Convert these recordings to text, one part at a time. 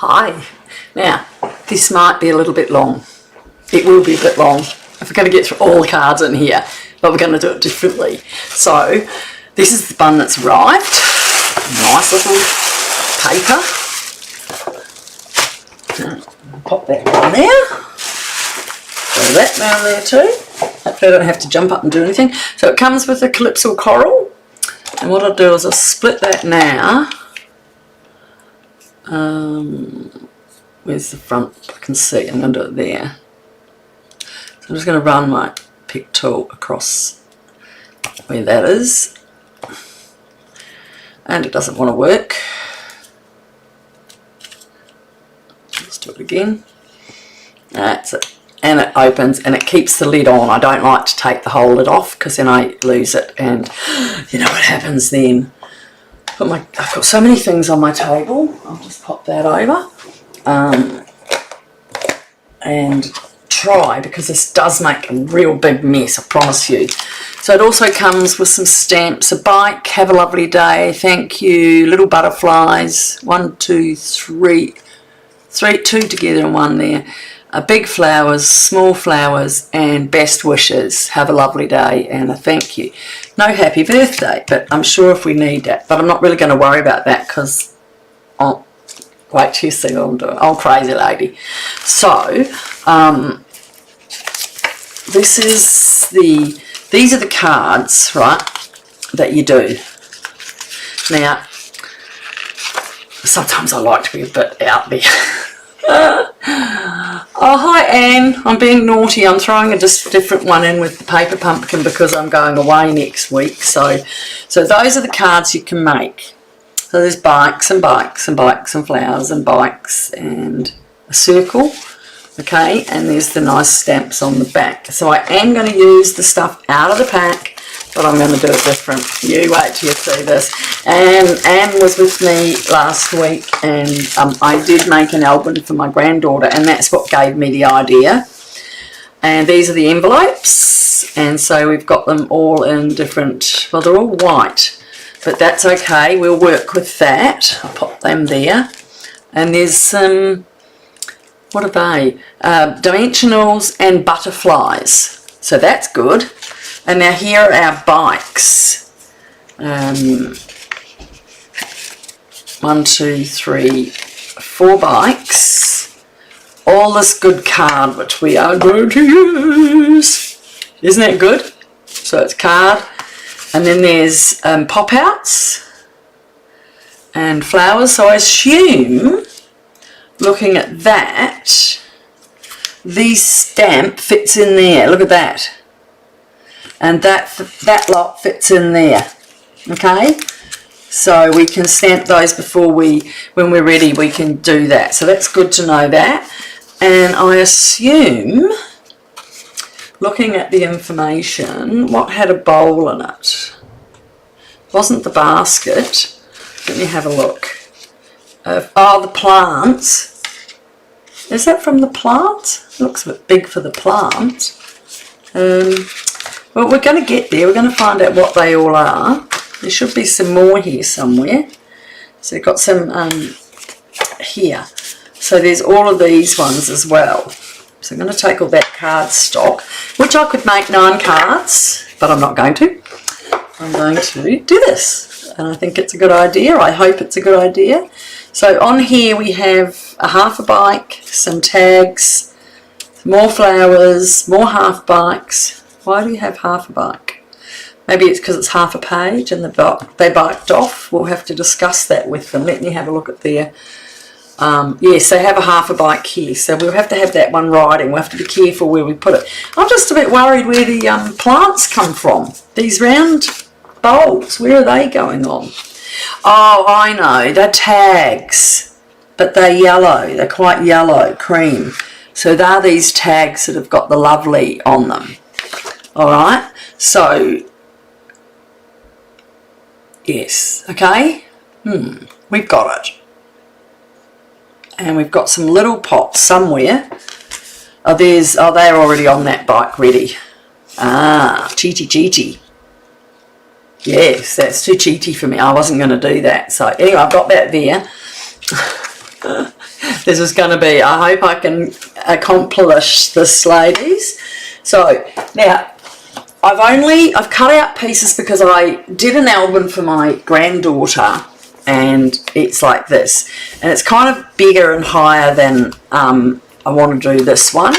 Hi. Now, this might be a little bit long. It will be a bit long if we're going to get through all the cards in here, but we're going to do it differently. So, this is the one that's arrived. Nice little paper. Pop that down there. Throw that down there too. Hopefully I don't have to jump up and do anything. So it comes with a calypso coral. And what I'll do is I'll split that now. Where's the front? I can see. I'm going to do it there. So I'm just going to run my pick tool across where that is. And it doesn't want to work. Let's do it again. That's it. And it opens and it keeps the lid on. I don't like to take the whole lid off because then I lose it, and you know what happens then. I've got so many things on my table. I'll just pop that over and try, because this does make a real big mess, I promise you. So it also comes with some stamps, a bike, have a lovely day, thank you, little butterflies, 1, 2, 3, 2 together and 1 there. Big flowers, small flowers, and best wishes, have a lovely day, and a thank you. No happy birthday, but I'm sure if we need that, but I'm not really going to worry about that because, oh, wait till you see what I'm doing. I'm crazy lady. So, these are the cards, right, that you do. Now, sometimes I like to be a bit out there. Oh, hi Anne, I'm being naughty. I'm throwing a different one in with the paper pumpkin because I'm going away next week. So those are the cards you can make. So there's bikes and bikes and bikes and flowers and bikes and a circle, okay, and there's the nice stamps on the back. So I am going to use the stuff out of the pack, but I'm going to do it different. You wait till you see this. And Anne was with me last week, and I did make an album for my granddaughter, and that's what gave me the idea. And these are the envelopes, and so we've got them all in different, well, they're all white, but that's okay. We'll work with that. I'll pop them there. And there's some, what are they? Dimensionals and butterflies. So that's good. And now here are our bikes. 1, 2, 3, 4 bikes. All this good card which we are going to use. Isn't that good? So it's card. And then there's pop-outs and flowers. So I assume, looking at that, this stamp fits in there. Look at that. And that lot fits in there, okay? So we can stamp those before when we're ready, we can do that. So that's good to know that. And I assume, looking at the information, what had a bowl in it? Wasn't the basket. Let me have a look. Oh, the plants. Is that from the plant? It looks a bit big for the plant. Well, we're going to get there. We're going to find out what they all are. There should be some more here somewhere. So we've got some here. So there's all of these ones as well. So I'm going to take all that card stock, which I could make 9 cards, but I'm not going to. I'm going to do this. And I think it's a good idea. I hope it's a good idea. So on here we have a half a bike, some tags, more flowers, more half bikes. Why do you have half a bike? Maybe it's because it's half a page and they biked off. We'll have to discuss that with them. Let me have a look at their... yes, they have a half a bike here. So we'll have to have that one riding. We'll have to be careful where we put it. I'm just a bit worried where the plants come from. These round bowls, where are they going on? Oh, I know. They're tags. But they're yellow. They're quite yellow, cream. So they're these tags that have got the lovely on them. Alright, so, yes, okay, we've got it. And we've got some little pots somewhere. Oh, they're already on that bike ready. Ah, cheaty. Yes, that's too cheaty for me. I wasn't going to do that. So, anyway, I've got that there. this is going to be. I hope I can accomplish this, ladies. So now I've cut out pieces because I did an album for my granddaughter, and it's like this, and it's kind of bigger and higher than I want to do this one.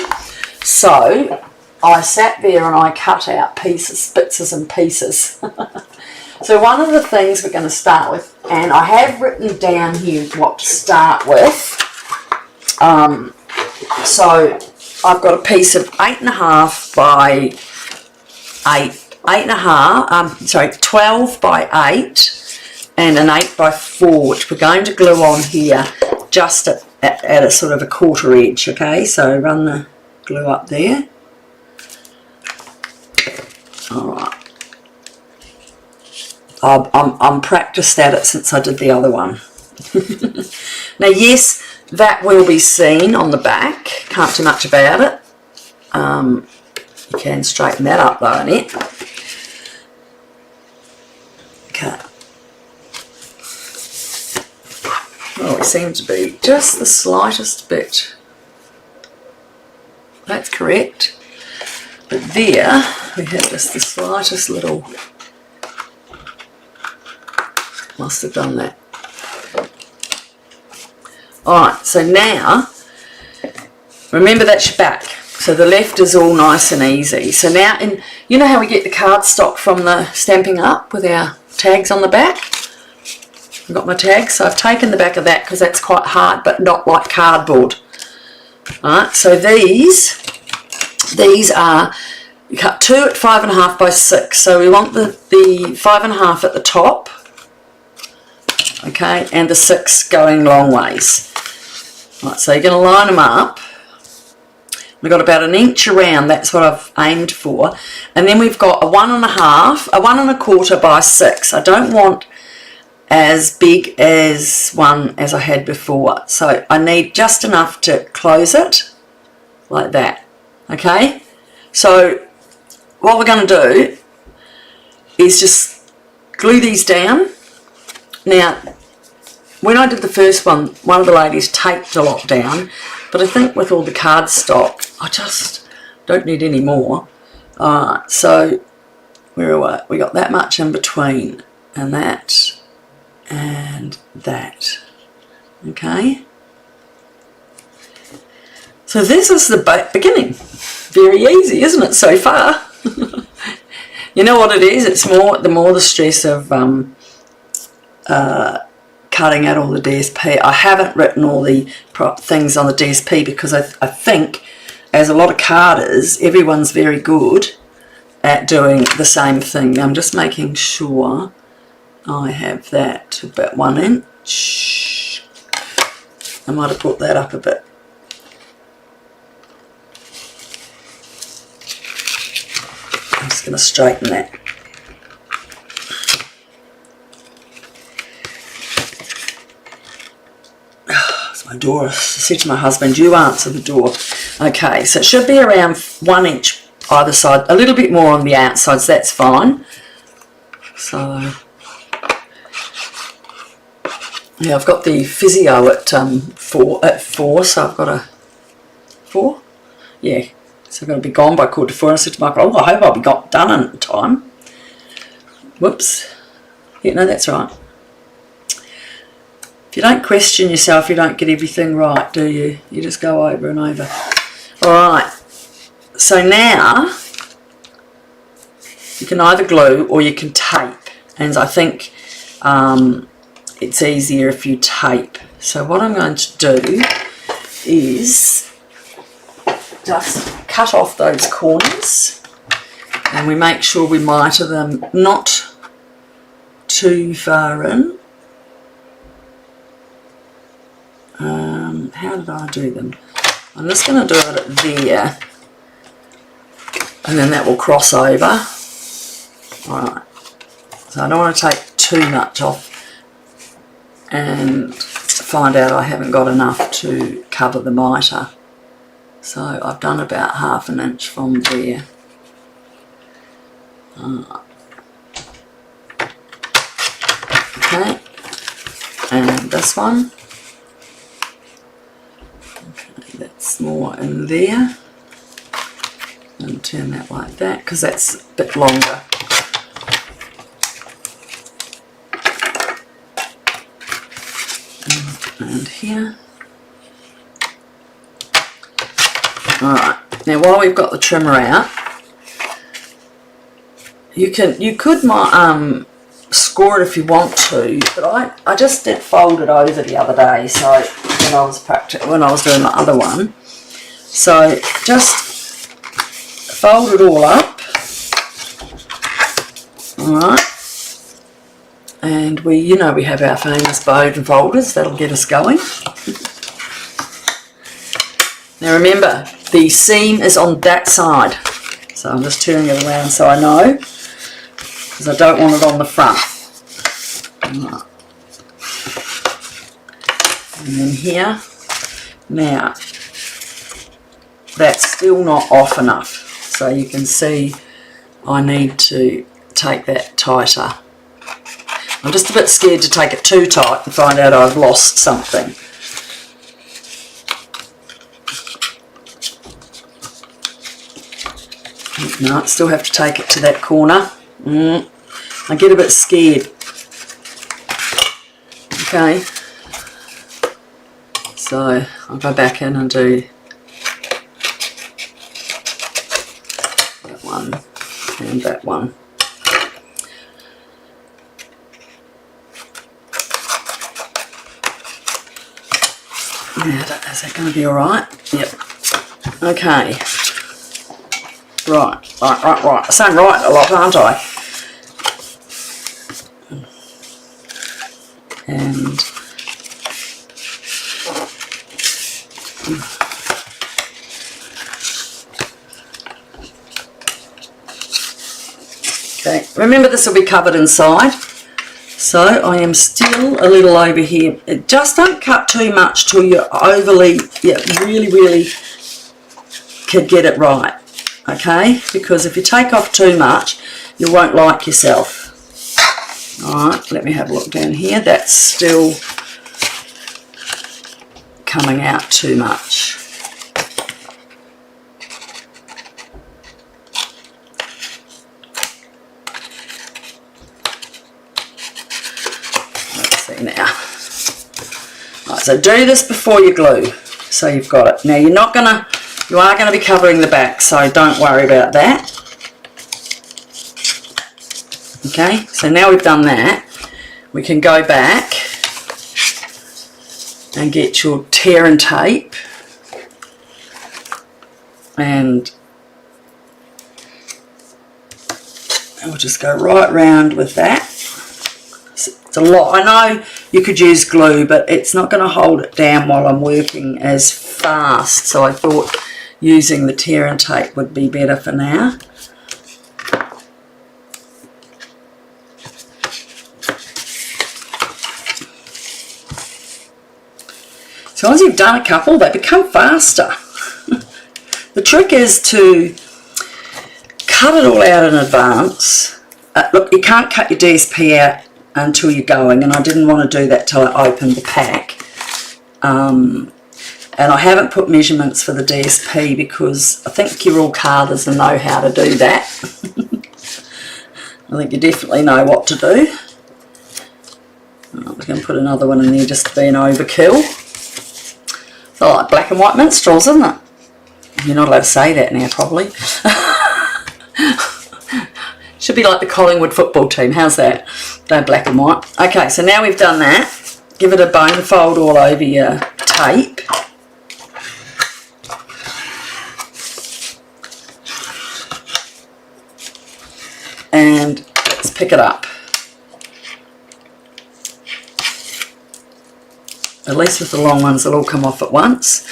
So I sat there and I cut out pieces, bits and pieces. So one of the things we're going to start with, and I have written down here what to start with. So I've got a piece of 8.5 by 12 by 8 and an 8 by 4, which we're going to glue on here just at a sort of a quarter edge, okay? So run the glue up there. Alright. I'm practiced at it since I did the other one. Now yes, that will be seen on the back. Can't do much about it. You can straighten that up though, Annette. Okay. Oh, it seems to be just the slightest bit. That's correct. But there, we have just the slightest little... Must have done that. Alright, so now, remember that's your back. So the left is all nice and easy. So now, you know how we get the cardstock from the Stampin' Up with our tags on the back? I've got my tags, so I've taken the back of that because that's quite hard, but not like cardboard. Alright, so these are, you cut 2 at 5.5 by 6. So we want the 5.5 at the top. Okay, and the 6 going long ways. Right, so you're going to line them up. We've got about 1 inch around, that's what I've aimed for. And then we've got a 1.5, a 1 1/4 by 6. I don't want as big as one as I had before. So I need just enough to close it, like that. Okay? So what we're going to do is just glue these down. Now, when I did the first one of the ladies taped a lot down, but I think with all the cardstock, I just don't need any more. Alright, so where are we? We got that much in between, and that, and that. Okay? So this is the beginning. Very easy, isn't it, so far? You know what it is? It's the more the stress of cutting out all the DSP. I haven't written all the things on the DSP because I think, as a lot of carders, everyone's very good at doing the same thing. I'm just making sure I have that about 1 inch. I might have brought that up a bit. I'm just going to straighten that. My door. I said to my husband, you answer the door. Okay, so it should be around 1 inch either side, a little bit more on the outsides, that's fine. So yeah, I've got the physio at 4, so I've got a 4. Yeah, so I've got to be gone by 4:45. I said to Michael, oh, I hope I'll be done in time. Whoops. Yeah, no, that's right. If you don't question yourself, you don't get everything right, do you? You just go over and over. Alright, so now you can either glue or you can tape, and I think it's easier if you tape. So what I'm going to do is just cut off those corners, and we make sure we miter them not too far in. How did I do them? I'm just going to do it there, and then that will cross over. Alright, so I don't want to take too much off and find out I haven't got enough to cover the mitre. So I've done about 1/2 inch from there. Okay, and this one. Okay, that's more in there. And turn that like that because that's a bit longer. And here. Alright, now while we've got the trimmer out, you could score it if you want to, but I just did fold it over the other day, so when I was doing the other one. So just fold it all up. Alright. And we have our famous Bowden folders, that'll get us going. Now remember, the seam is on that side. So I'm just turning it around so I know, because I don't want it on the front. And then here. Now, that's still not off enough. So you can see I need to take that tighter. I'm just a bit scared to take it too tight and find out I've lost something. No, I still have to take it to that corner. I get a bit scared. Okay. So I'll go back in and do that one and that one. Yeah, is that going to be alright? Yep. Okay. Right. I'm saying right a lot, aren't I? And okay, remember this will be covered inside. So I am still a little over here. Just don't cut too much till you're overly, really can get it right. Okay, because if you take off too much, you won't like yourself. Alright, let me have a look down here. That's still coming out too much. Let's see now. Right, so do this before you glue, so you've got it. Now you are going to be covering the back, so don't worry about that. Okay, so now we've done that, we can go back and get your tear and tape, and we'll just go right round with that. It's a lot. I know you could use glue, but it's not going to hold it down while I'm working as fast, so I thought using the tear and tape would be better for now. So once you've done a couple, they become faster. The trick is to cut it all out in advance. Look, you can't cut your DSP out until you're going, and I didn't want to do that till I opened the pack. And I haven't put measurements for the DSP because I think you're all carders and know how to do that. I think you definitely know what to do. I'm going to put another one in there just to be an overkill. It's like black and white minstrels, isn't it? You're not allowed to say that now, probably. Should be like the Collingwood football team. How's that? They're black and white. Okay, so now we've done that. Give it a bone fold all over your tape. And let's pick it up. At least with the long ones, they'll all come off at once.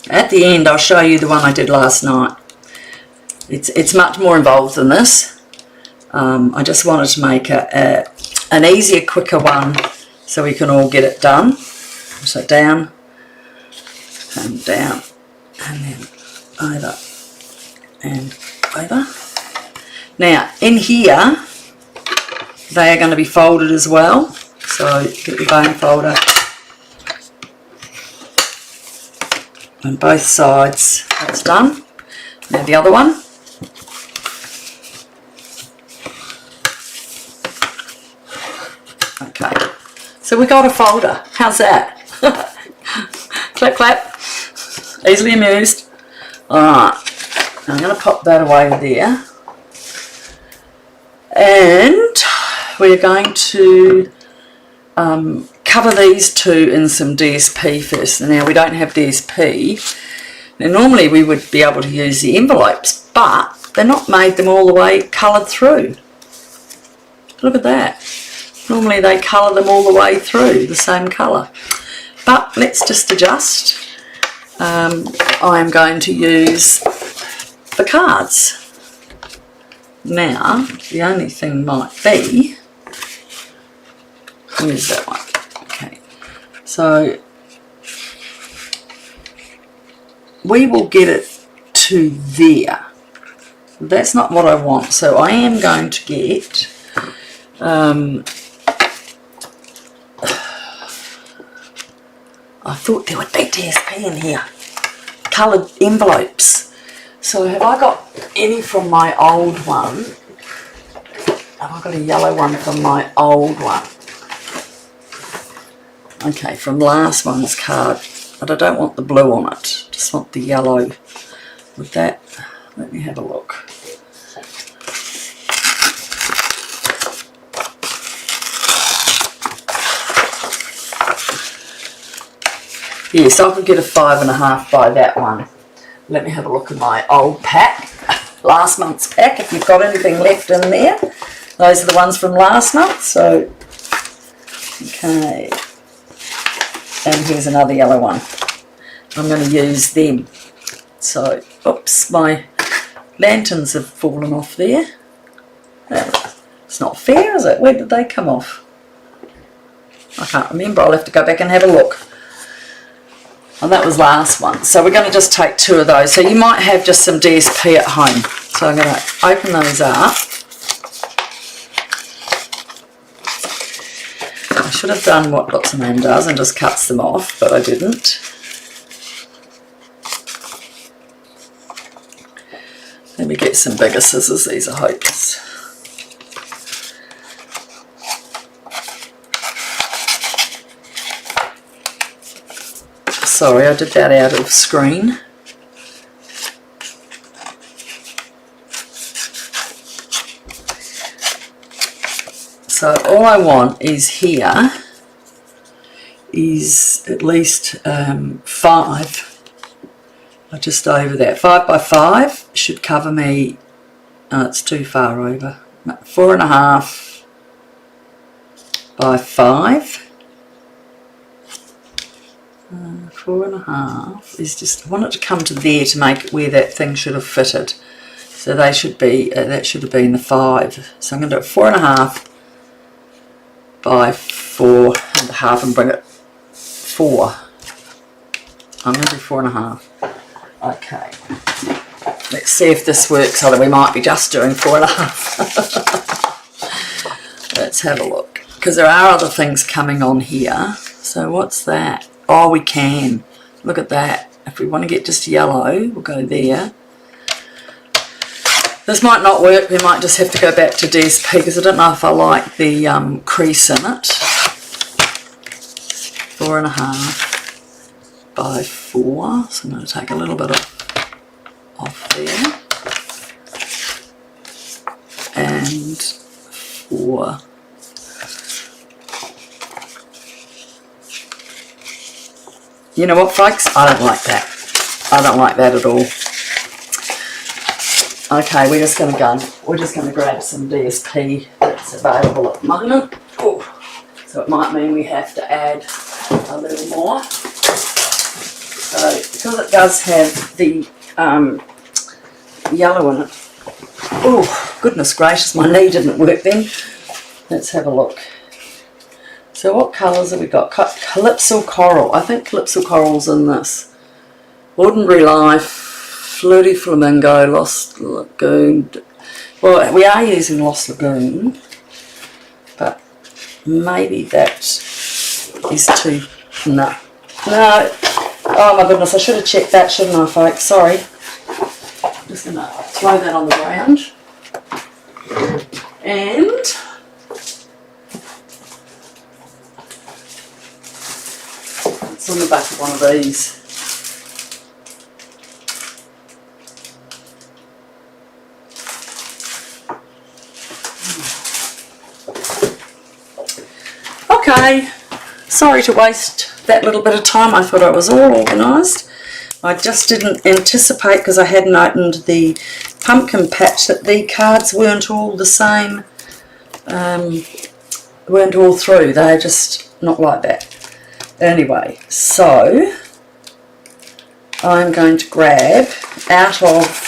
At the end, I'll show you the one I did last night. It's much more involved than this. I just wanted to make an easier, quicker one so we can all get it done. So down and down and then over and over. Now in here they are going to be folded as well, so get your bone folder on both sides. That's done. Now the other one. Okay, so we got a folder. How's that? Clap, clap. Easily amused. Alright, I'm going to pop that away there. And we're going to cover these two in some DSP first. Now we don't have DSP. Now normally we would be able to use the envelopes, but they're not made them all the way coloured through. Look at that. Normally they colour them all the way through, the same colour. But let's just adjust. I'm going to use the cards. Now, the only thing might be, where's that one? Okay, so we will get it to there. That's not what I want, so I am going to get I thought there would be DSP in here. Coloured envelopes. So have I got any from my old one? Have I got a yellow one from my old one? Okay, from last one's card. But I don't want the blue on it. Just want the yellow. With that, let me have a look. Yes, I could get a 5.5 by that one. Let me have a look at my old pack, last month's pack, if you've got anything left in there. Those are the ones from last month, so, okay. And here's another yellow one. I'm going to use them. So, oops, my lanterns have fallen off there. It's not fair, is it? Where did they come off? I can't remember, I'll have to go back and have a look. And that was last one. So we're going to just take two of those. So you might have just some DSP at home. So I'm going to open those up. I should have done what What's the Name does and just cuts them off, but I didn't. Let me get some bigger scissors. These are hopeless. Sorry, I did that out of screen. So all I want is here is at least 5, just over that. 5 by 5 should cover me. Oh, it's too far over. 4.5 by 5. 4.5 is just, I want it to come to there to make it where that thing should have fitted. So they should be, that should have been the 5. So I'm going to do it 4.5 by 4.5 and bring it 4. I'm going to do 4.5. Okay. Let's see if this works, although we might be just doing 4.5. Let's have a look. Because there are other things coming on here. So what's that? Oh, we can. Look at that. If we want to get just yellow, we'll go there. This might not work. We might just have to go back to DSP because I don't know if I like the crease in it. 4.5 by 4. So I'm going to take a little bit off there. And 4. You know what, folks? I don't like that. I don't like that at all. Okay, we're just going to grab some DSP that's available at the moment. Ooh. So it might mean we have to add a little more. So because it does have the yellow in it. Oh, goodness gracious, my knee didn't work then. Let's have a look. So what colours have we got? Calypso Coral. I think Calypso Coral's in this. Ordinary Life, Fluty Flamingo, Lost Lagoon. Well, we are using Lost Lagoon, but maybe that is too... No. No. Oh my goodness, I should have checked that, shouldn't I, folks? Sorry. I'm just going to throw that on the ground. And it's on the back of one of these. Okay, sorry to waste that little bit of time. I thought I was all organised. I just didn't anticipate, because I hadn't opened the pumpkin patch, that the cards weren't all the same, weren't all through. They're just not like that. Anyway, so I'm going to grab out of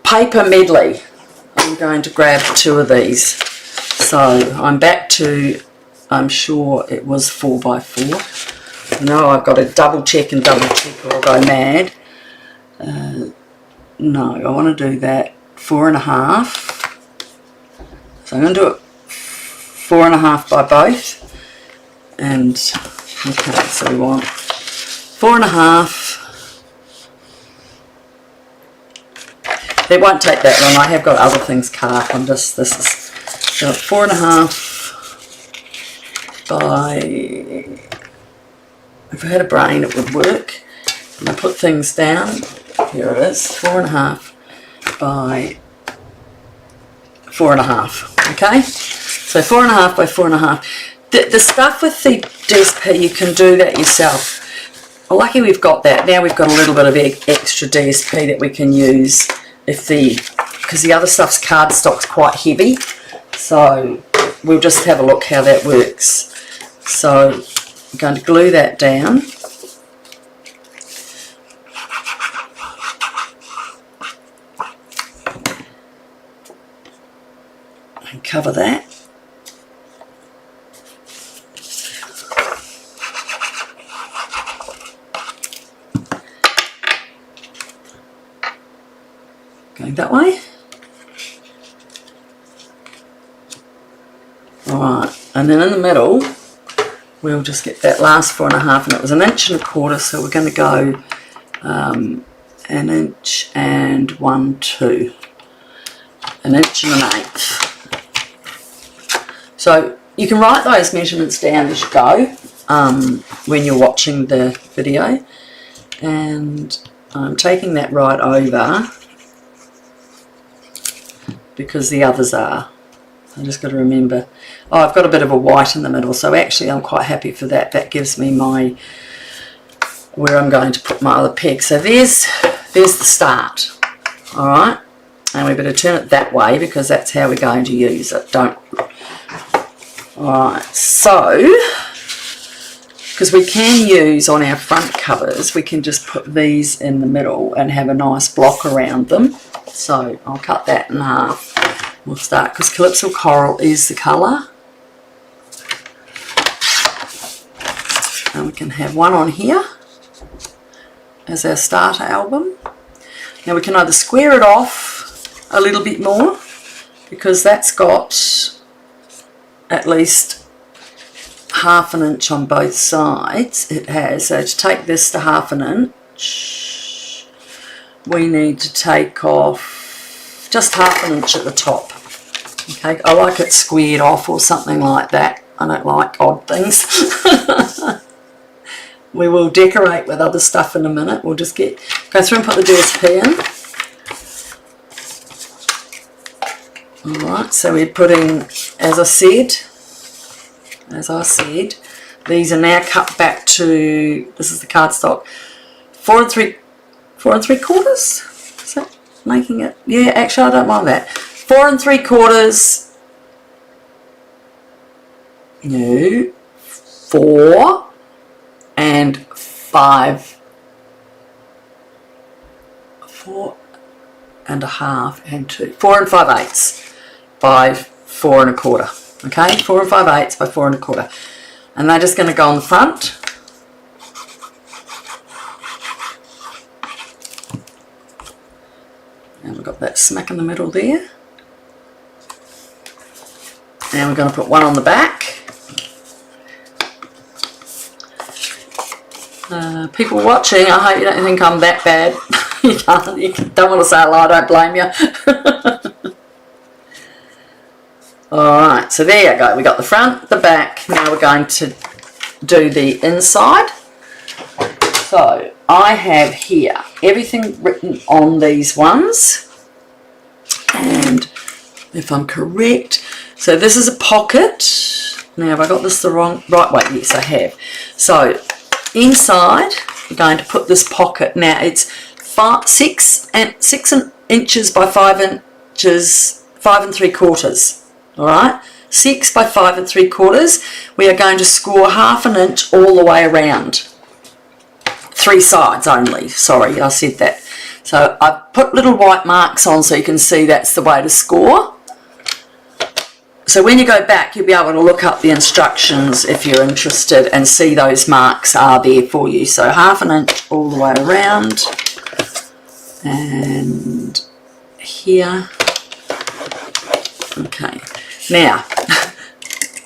paper medley. I'm going to grab 2 of these. So I'm back to, I'm sure it was 4x4. No, I've got to double check or I'll go mad. No, I want to do that 4.5. So I'm going to do it 4.5 by both. And, okay, so we want 4.5. It won't take that long. I have got other things cut up. This is so 4.5 by, if I had a brain it would work. And I put things down. Here it is, 4.5 by 4.5. Okay, so 4.5 by 4.5. The stuff with the DSP, you can do that yourself. Lucky we've got that. Now we've got a little bit of extra DSP that we can use. Because the other stuff's cardstock's quite heavy, so we'll just have a look how that works. So I'm going to glue that down. And cover that. Going that way. Alright, and then in the middle we'll just get that last 4.5, and it was 1.25 inches, so we're going to go 1 inch and 1/2, 1 inch and 1/8. So you can write those measurements down as you go when you're watching the video, and I'm taking that right over because the others are. I just got to remember. Oh, I've got a bit of a white in the middle, so actually I'm quite happy for that. That gives me my where I'm going to put my other peg. So there's the start. All right, and we better turn it that way because that's how we're going to use it. Don't. All right, so because we can use on our front covers, we can just put these in the middle and have a nice block around them. So I'll cut that in half. We'll start, because Calypso Coral is the colour. And we can have one on here as our starter album. Now we can either square it off a little bit more, because that's got at least 1/2 inch on both sides. It has. So to take this to 1/2 inch, we need to take off just 1/2 inch at the top. Okay, I like it squared off or something like that. I don't like odd things. We will decorate with other stuff in a minute. We'll just go through and put the DSP in. Alright, so we're putting, as I said, these are now cut back to, this is the cardstock, 4 3/4. Is that making it? Yeah, actually I don't mind that. 4 3/4. No, 4 and 5. 4.5 and 2. 4 5/8 by 4 1/4. Okay, 4 5/8 by 4 1/4. and they're just going to go on the front. And we've got that smack in the middle there. And we're going to put one on the back. People watching, I hope you don't think I'm that bad. You don't want to say a lie, I don't blame you. Alright, so there you go. We got the front, the back. Now we're going to do the inside. So I have here everything written on these ones. And if I'm correct, so this is a pocket. Now have I got this the right way? Yes, I have. So inside, we're going to put this pocket. Now it's 6 inches by 5 inches, 5 3/4. All right, 6 by 5 3/4. We are going to score 1/2 inch all the way around. 3 sides only. Sorry, I said that. So I've put little white marks on so you can see that's the way to score. So when you go back, you'll be able to look up the instructions if you're interested and see those marks are there for you. So 1/2 inch all the way around, and here. Okay, now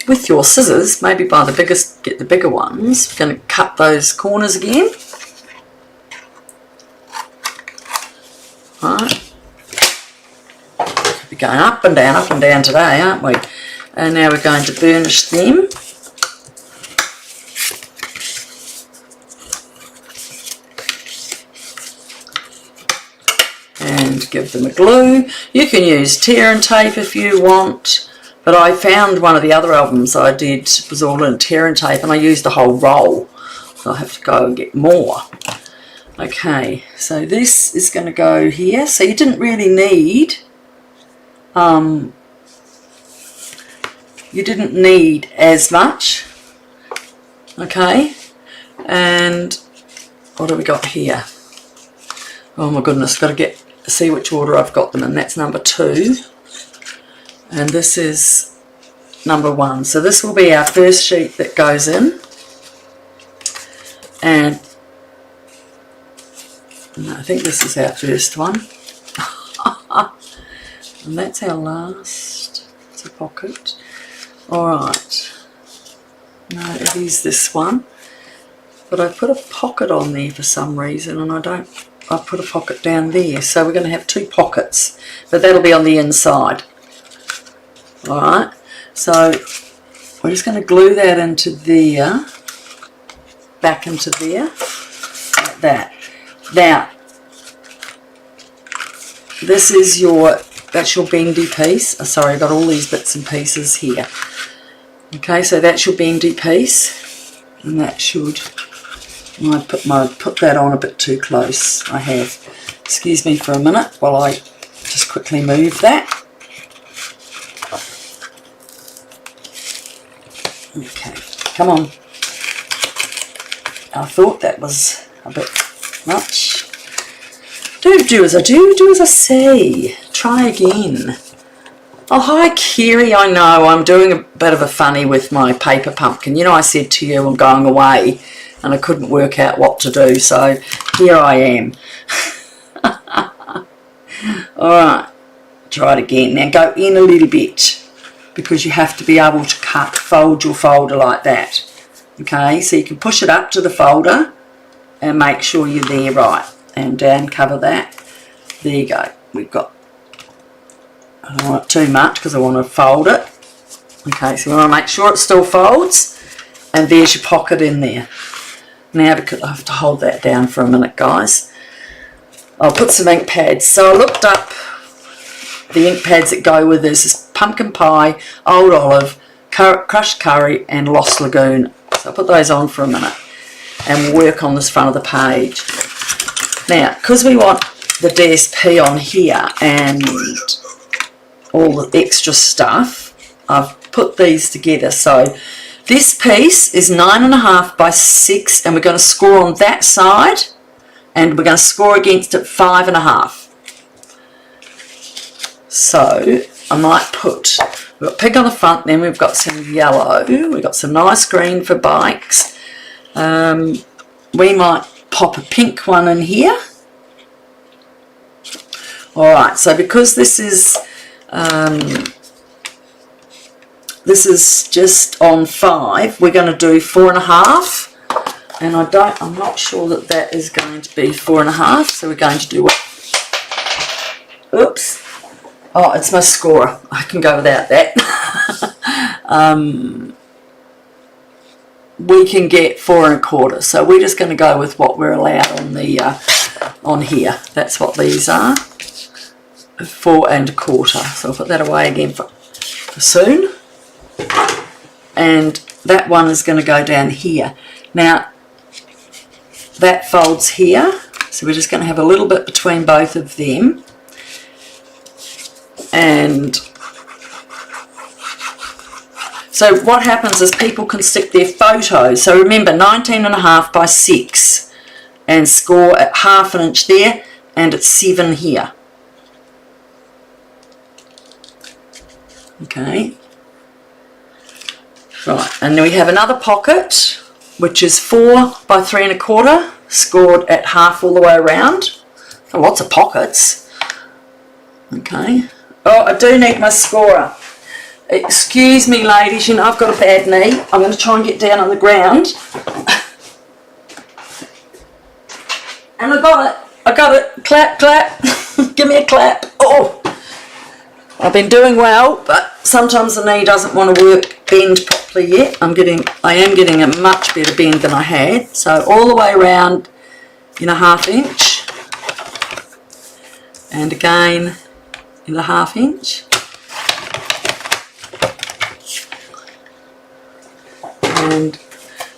with your scissors, maybe buy the biggest, get the bigger ones. We're going to cut those corners again. Right. We're going up and down today, aren't we? And now we're going to burnish them. And give them a glue. You can use tear and tape if you want, but I found one of the other albums I did was all in tear and tape, and I used a whole roll, so I'll have to go and get more. Okay, so this is going to go here. So you didn't really need as much. Okay, and what have we got here? Oh my goodness, got to see which order I've got them in. That's number 2, and this is number 1. So this will be our first sheet that goes in, and no, I think this is our first one. And that's our last. It's a pocket. Alright. No, it is this one. But I put a pocket on there for some reason, and I put a pocket down there. So we're going to have 2 pockets. But that'll be on the inside. Alright. So we're just going to glue that into there. Back into there. Like that. Now, this is that's your bendy piece. Oh, sorry, I've got all these bits and pieces here. Okay, so that's your bendy piece, and that should, I put that on a bit too close, I have. Excuse me for a minute while I just quickly move that. Okay, come on. I thought that was a bit much. Don't do as I do as I say. Try again. Oh, hi Kiri, I know I'm doing a bit of a funny with my paper pumpkin. You know, I said to you I'm going away and I couldn't work out what to do, so here I am. Alright, try it again. Now go in a little bit, because you have to be able to fold your folder like that. Okay, so you can push it up to the folder and make sure you're there right, and down, cover that. There you go. We've got, I don't want it too much because I want to fold it. Okay, so we want to make sure it still folds, and there's your pocket in there. Now, because I have to hold that down for a minute, guys, I'll put some ink pads. So I looked up the ink pads that go with this pumpkin pie, old olive, crushed curry, and Lost Lagoon. So I'll put those on for a minute, and we'll work on this front of the page. Now, because we want the DSP on here and all the extra stuff, I've put these together. So this piece is 9.5 by 6, and we're going to score on that side, and we're going to score against it 5.5. So I might put, We've got pink on the front, then we've got some yellow. We've got some nice green for bikes. We might pop a pink one in here. Alright, so because this is just on 5, we're going to do 4.5. And I'm not sure that that is going to be 4.5, so we're going to do what? Oops. Oh, it's my scorer. I can go without that. We can get 4.25, so we're just going to go with what we're allowed on the on here. That's what these are. 4.25. So I'll put that away again for soon. And that one is going to go down here. Now, that folds here, so we're just going to have a little bit between both of them. And so what happens is people can stick their photos. So remember, 19.5 by 6, and score at 1/2 inch there, and it's 7 here. Okay. Right, and then we have another pocket, which is 4 by 3.25, scored at 1/2 all the way around. Oh, lots of pockets. Okay. Oh, I do need my scorer. Excuse me, ladies, you know I've got a bad knee. I'm going to try and get down on the ground. And I got it. I got it. Clap, clap. Give me a clap. Oh, I've been doing well, but sometimes the knee doesn't want to bend properly yet. I am getting a much better bend than I had. So all the way around in a 1/2 inch, and again in a 1/2 inch, and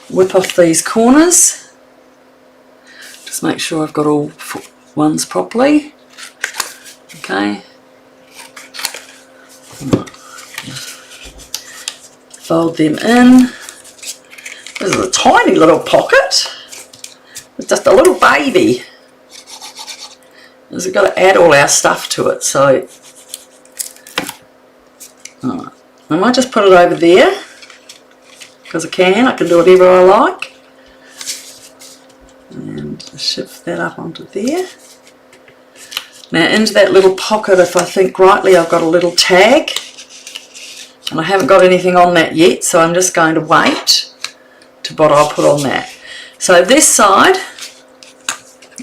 whip off these corners. Just make sure I've got all ones properly. Okay. Fold them in. This is a tiny little pocket. It's just a little baby. We've got to add all our stuff to it, so I might just put it over there because I can do whatever I like, and shift that up onto there. Now into that little pocket, if I think rightly, I've got a little tag, and I haven't got anything on that yet, so I'm just going to wait to what I'll put on that. So this side,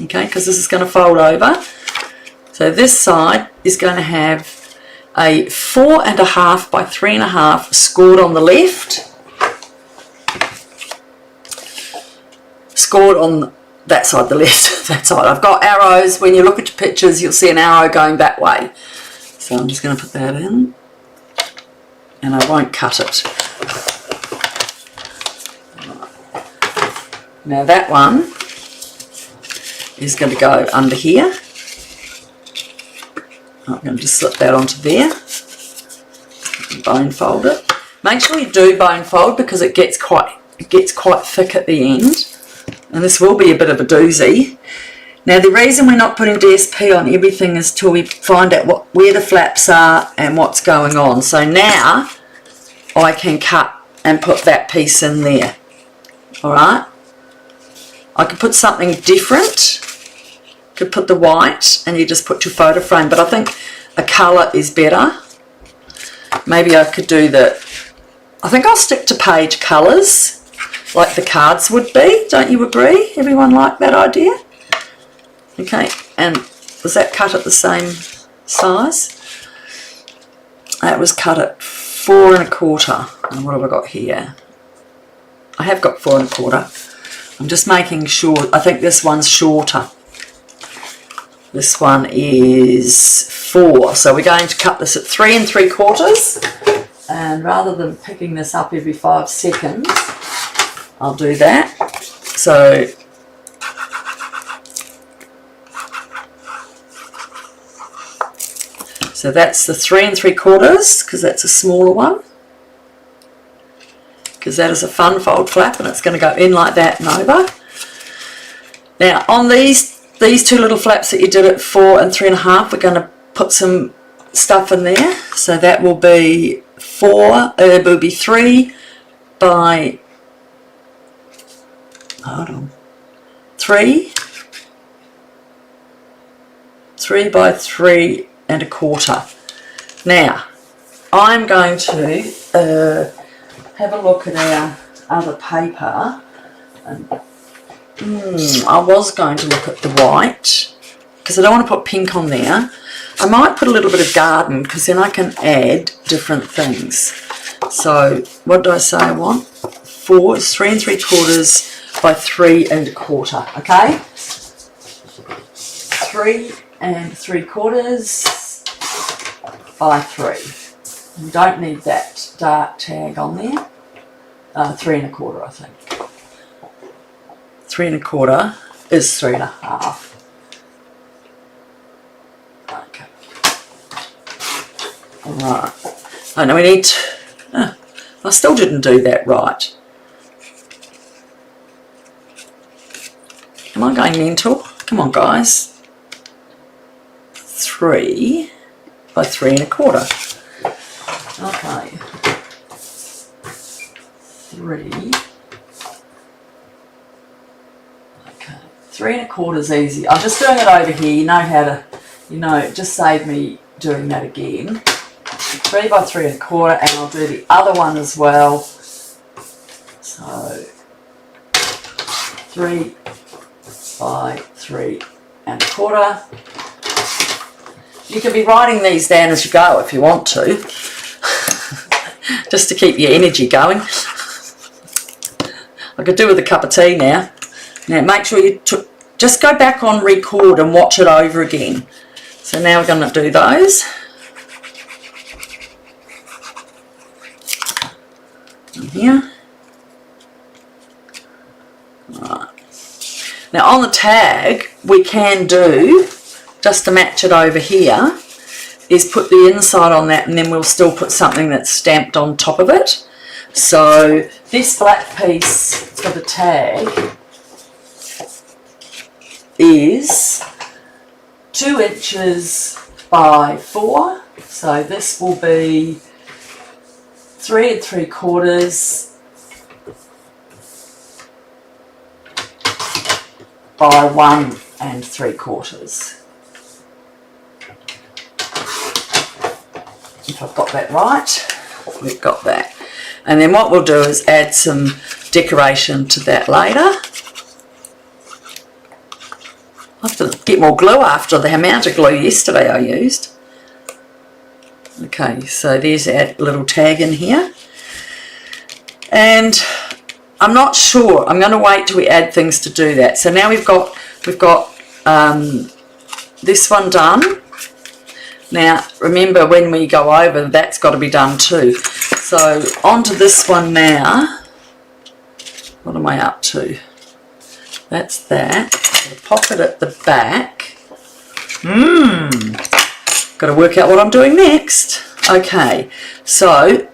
okay, because this is going to fold over, so this side is going to have a 4.5 by 3.5 scored on the left, scored on that side, the left, that side. I've got arrows. When you look at your pictures, you'll see an arrow going that way. So I'm just going to put that in, and I won't cut it. Now that one is going to go under here. I'm going to just slip that onto there. Bone fold it. Make sure you do bone fold because it gets quite thick at the end, and this will be a bit of a doozy. Now the reason we're not putting DSP on everything is till we find out where the flaps are and what's going on. So now I can cut and put that piece in there. Alright? I could put something different. Could put the white and you just put your photo frame, but I think a colour is better. Maybe I could do I think I'll stick to page colours like the cards would be. Don't you agree? Everyone like that idea? Okay, and was that cut at the same size? That was cut at 4.25. And what have I got here? I have got 4.25. I'm just making sure. I think this one's shorter. This one is 4. So we're going to cut this at 3 3/4. And rather than picking this up every 5 seconds, I'll do that. So that's the 3 3/4 because that's a smaller one. Because that is a fun fold flap and it's going to go in like that and over. Now on these two little flaps that you did at 4 and 3.5, we're going to put some stuff in there. So that will be it will be 3 by, hold on, 3 by 3 1/4. Now, I'm going to have a look at our other paper. And, I was going to look at the white, because I don't want to put pink on there. I might put a little bit of garden, because then I can add different things. So, what do I say I want? 4 is 3 3/4 by 3 1/4, okay? 3 3/4 by 3. You don't need that dark tag on there. 3 1/4, I think. 3 1/4 is 3 1/2. Okay. Alright. Oh, now we need to, I still didn't do that right. Am I going mental? Come on, guys. 3 by 3 1/4. Okay. 3. Okay. 3 1/4 is easy. I'm just doing it over here. You know how to, it just saved me doing that again. 3 by 3 1/4, and I'll do the other one as well. So 3 by 3 1/4. You can be writing these down as you go if you want to, just to keep your energy going. I could do with a cup of tea now. Now make sure you just go back on record and watch it over again. So now we're going to do those. And here. Right. Now on the tag, we can do, just to match it over here, is put the inside on that, and then we'll still put something that's stamped on top of it. So this black piece, it's got the tag, is 2 inches by 4. So this will be 3 3/4 by 1 3/4. If I've got that right, we've got that. And then what we'll do is add some decoration to that later. I'll have to get more glue after the amount of glue yesterday I used. Okay, so there's our little tag in here. And I'm not sure. I'm going to wait till we add things to do that. So now we've got this one done. Now remember, when we go over, that's got to be done too. So onto this one now. What am I up to? That's that. The pocket at the back. Got to work out what I'm doing next. Okay, so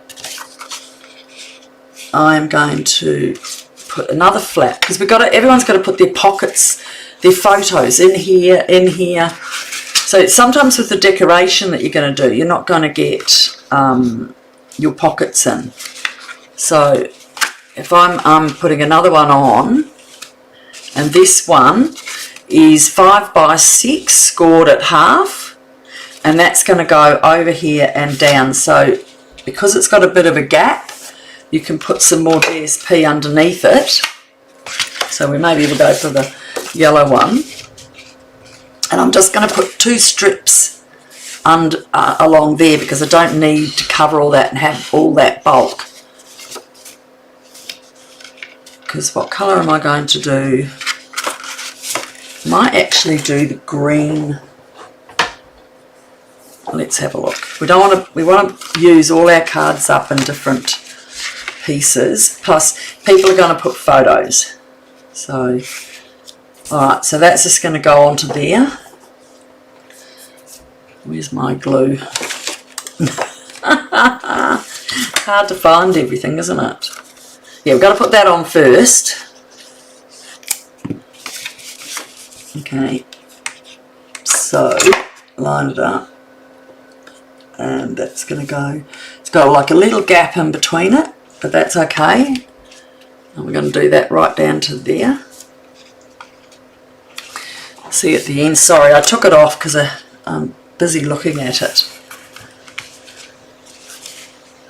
I'm going to put another flap, because everyone's got to put their pockets, their photos in here, in here. So sometimes with the decoration that you're going to do, you're not going to get your pockets in. So if I'm putting another one on, and this one is 5 by 6 scored at half, and that's going to go over here and down. So because it's got a bit of a gap, you can put some more DSP underneath it. So we maybe will go for the yellow one. And I'm just going to put 2 strips along there, because I don't need to cover all that and have all that bulk. Because what colour am I going to do? I might actually do the green. Let's have a look. We want to use all our cards up in different pieces. Plus, people are going to put photos. So, alright, so that's just going to go onto there. Where's my glue? Hard to find everything, isn't it? Yeah, we've got to put that on first. Okay, so line it up, and that's going to go. It's got like a little gap in between it, but that's okay. And we're going to do that right down to there. See at the end, sorry I took it off because I'm busy looking at it.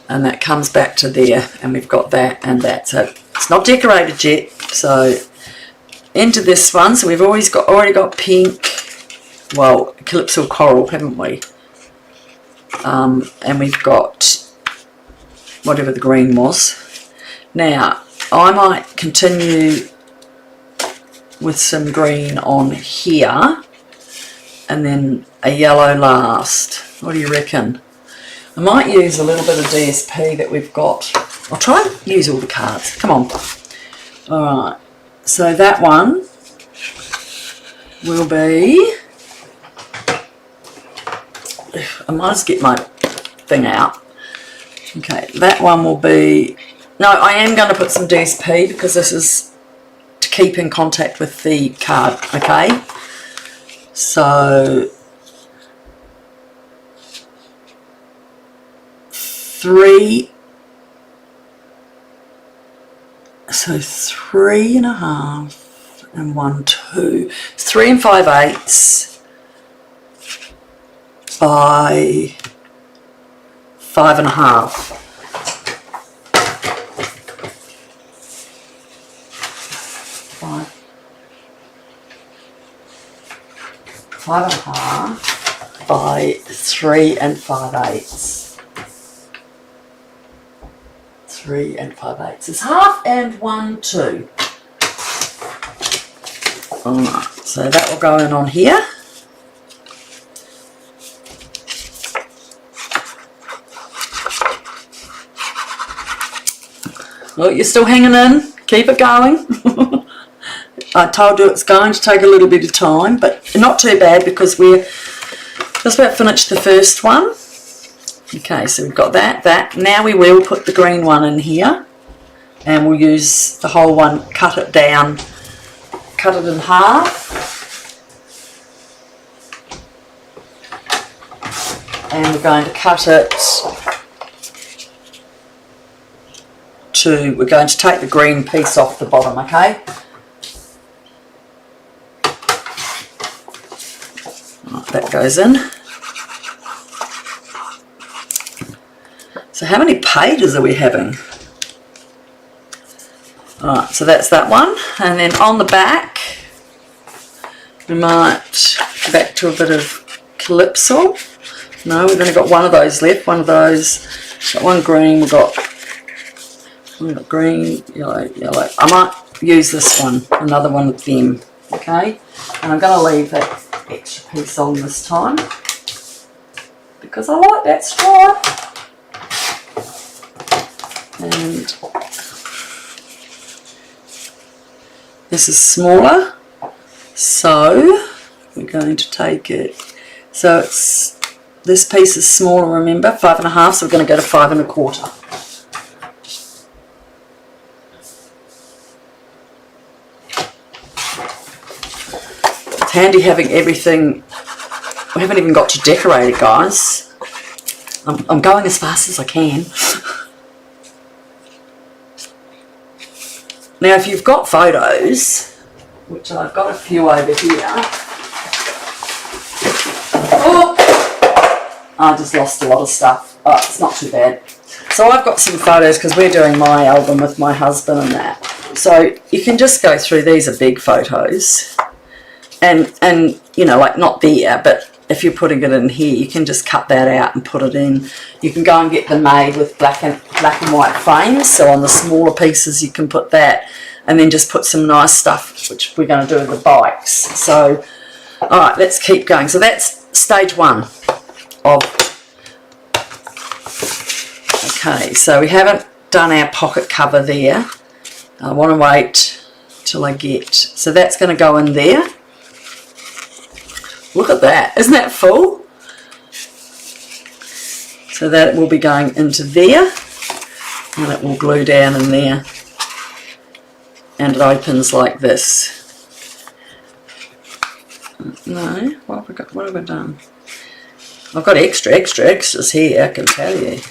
And that comes back to there, and we've got that and that. So it's not decorated yet. So into this one, so we've already got pink, well, Calypso Coral, haven't we? And we've got whatever the green was. Now I might continue with some green on here and then a yellow last. What do you reckon? I might use a little bit of DSP that we've got. I'll try and use all the cards. Come on. Alright, so that one will be, I might just get my thing out. Okay, that one will be, no, I am going to put some DSP because this is to keep in contact with the card, okay? So 3, so 3.5 and 1, 2, 3 5/8 by 5.5. 5.5 by 3 5/8. 3 5/8 is half, and 1, 2. Alright, so that will go in on here. Well, you're still hanging in. Keep it going. I told you it's going to take a little bit of time, but not too bad because we're just about finished the first one. Okay, so we've got that. Now we will put the green one in here, and we'll use the whole one, cut it down, cut it in half. And we're going to cut it to, we're going to take the green piece off the bottom, okay? That goes in. So how many pages are we having? Alright, so that's that one. And then on the back, we might go back to a bit of Calypso. No, we've only got one of those left. One of those. Got one green. We've got green, yellow, yellow. I might use this one, another one of them. Okay? And I'm going to leave that extra piece on this time because I like that stripe. And this is smaller, so we're going to take it, so it's, this piece is smaller, remember, 5.5, so we're going to go to 5 1/4. It's handy having everything. We haven't even got to decorate it, guys. I'm going as fast as I can. Now, if you've got photos, which I've got a few over here. Oh, I just lost a lot of stuff. Oh, it's not too bad. So I've got some photos because we're doing my album with my husband and that. So you can just go through, these are big photos. And you know, like not there, but if you're putting it in here, you can just cut that out and put it in. You can go and get them made with black and white frames, so on the smaller pieces you can put that, and then just put some nice stuff, which we're going to do with the bikes. So, alright, let's keep going. So that's stage 1 of... Okay, so we haven't done our pocket cover there. I want to wait till I get... So that's going to go in there. Look at that, isn't that full? So that will be going into there, and it will glue down in there, and it opens like this. No, what have I done? I've got extras here, I can tell you.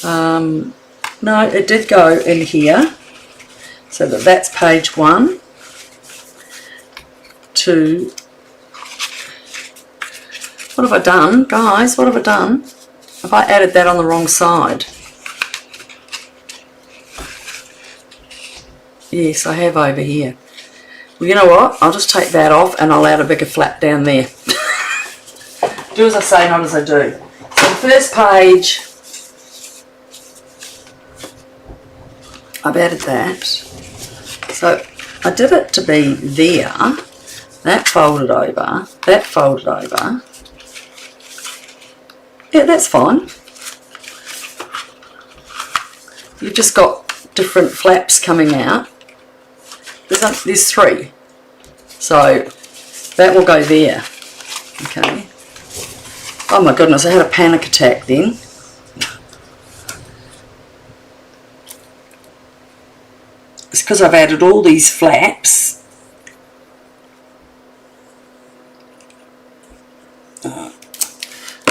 No, it did go in here. So that's page 1, 2. What have I done? Guys, what have I done? Have I added that on the wrong side? Yes, I have over here. Well, you know what? I'll just take that off and I'll add a bigger flap down there. Do as I say, not as I do. So the first page, I've added that. So I did it to be there. That folded over. That folded over. Yeah, that's fine. You've just got different flaps coming out. There's 3. So that will go there. Okay. Oh my goodness, I had a panic attack then. It's because I've added all these flaps.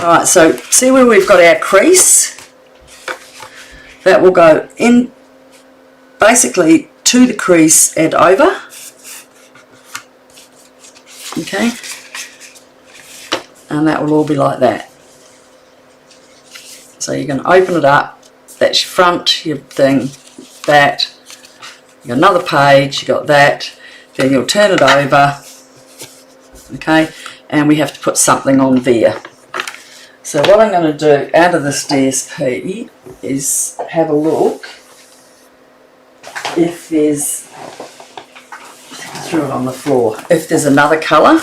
Alright, so see where we've got our crease? That will go in basically to the crease and over. Okay. And that will all be like that. So you're going to open it up. That's your front, your thing, that. You got another page, you got that. Then you'll turn it over. Okay. And we have to put something on there. So what I'm going to do out of this DSP is have a look if there's, I threw it on the floor, if there's another colour.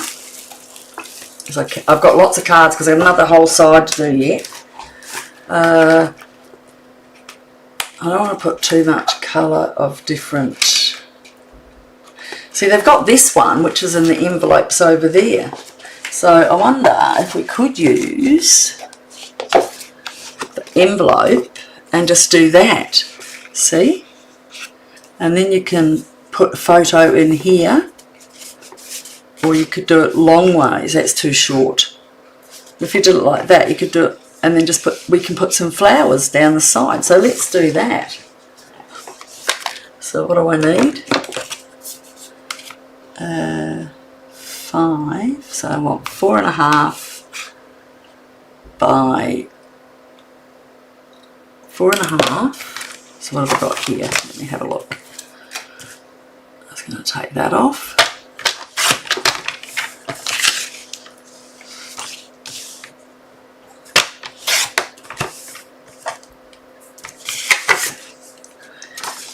I've got lots of cards because I've got another whole side to do yet. I don't want to put too much colour of different. See, they've got this one which is in the envelopes over there. So I wonder if we could use the envelope and just do that. See? And then you can put a photo in here. Or you could do it long ways. That's too short. If you did it like that, you could do it and then just we can put some flowers down the side. So let's do that. So what do I need? 5. So I want 4.5 by 4.5. So what have I got here? Let me have a look. I was going to take that off.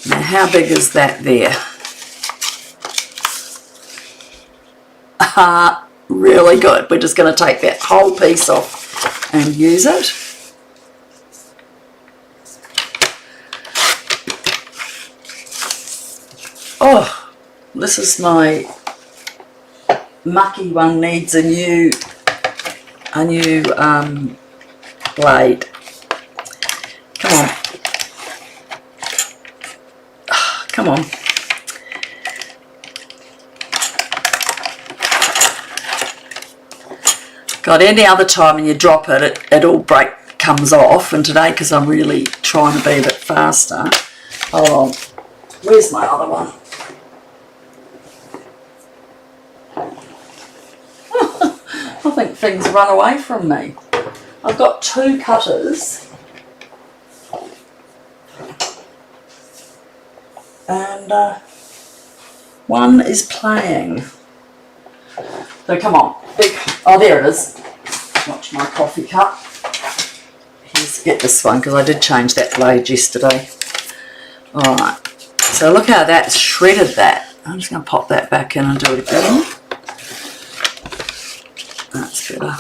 Now how big is that there? Really good. We're just going to take that whole piece off and use it. Oh, this is my mucky one, needs a new blade. Come on. Come on. God, any other time when you drop it, it all comes off. And today, because I'm really trying to be a bit faster. Hold on. Where's my other one? I think things run away from me. I've got 2 cutters. And one is playing. So come on. Oh, there it is. Watch my coffee cup. Let's get this one because I did change that blade yesterday. Alright. So look how that's shredded that. I'm just going to pop that back in and do it again. That's better.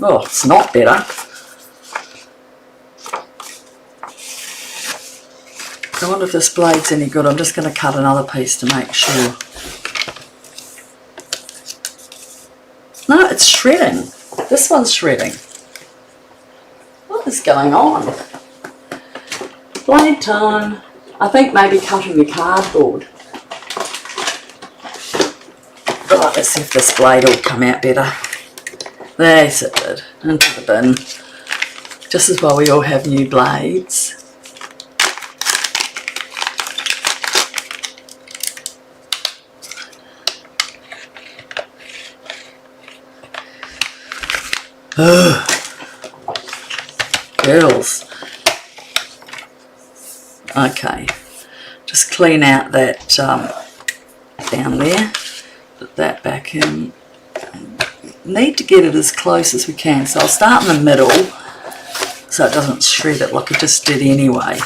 Oh, it's not better. I wonder if this blade's any good. I'm just going to cut another piece to make sure. No, it's shredding. This one's shredding. What is going on? Blade time. I think maybe cutting the cardboard. Right, let's see if this blade will come out better. Yes, it did. Into the bin. Just as well we all have new blades. Girls. Okay, just clean out that down there, put that back in. Need to get it as close as we can, so I'll start in the middle so it doesn't shred it like it just did anyway.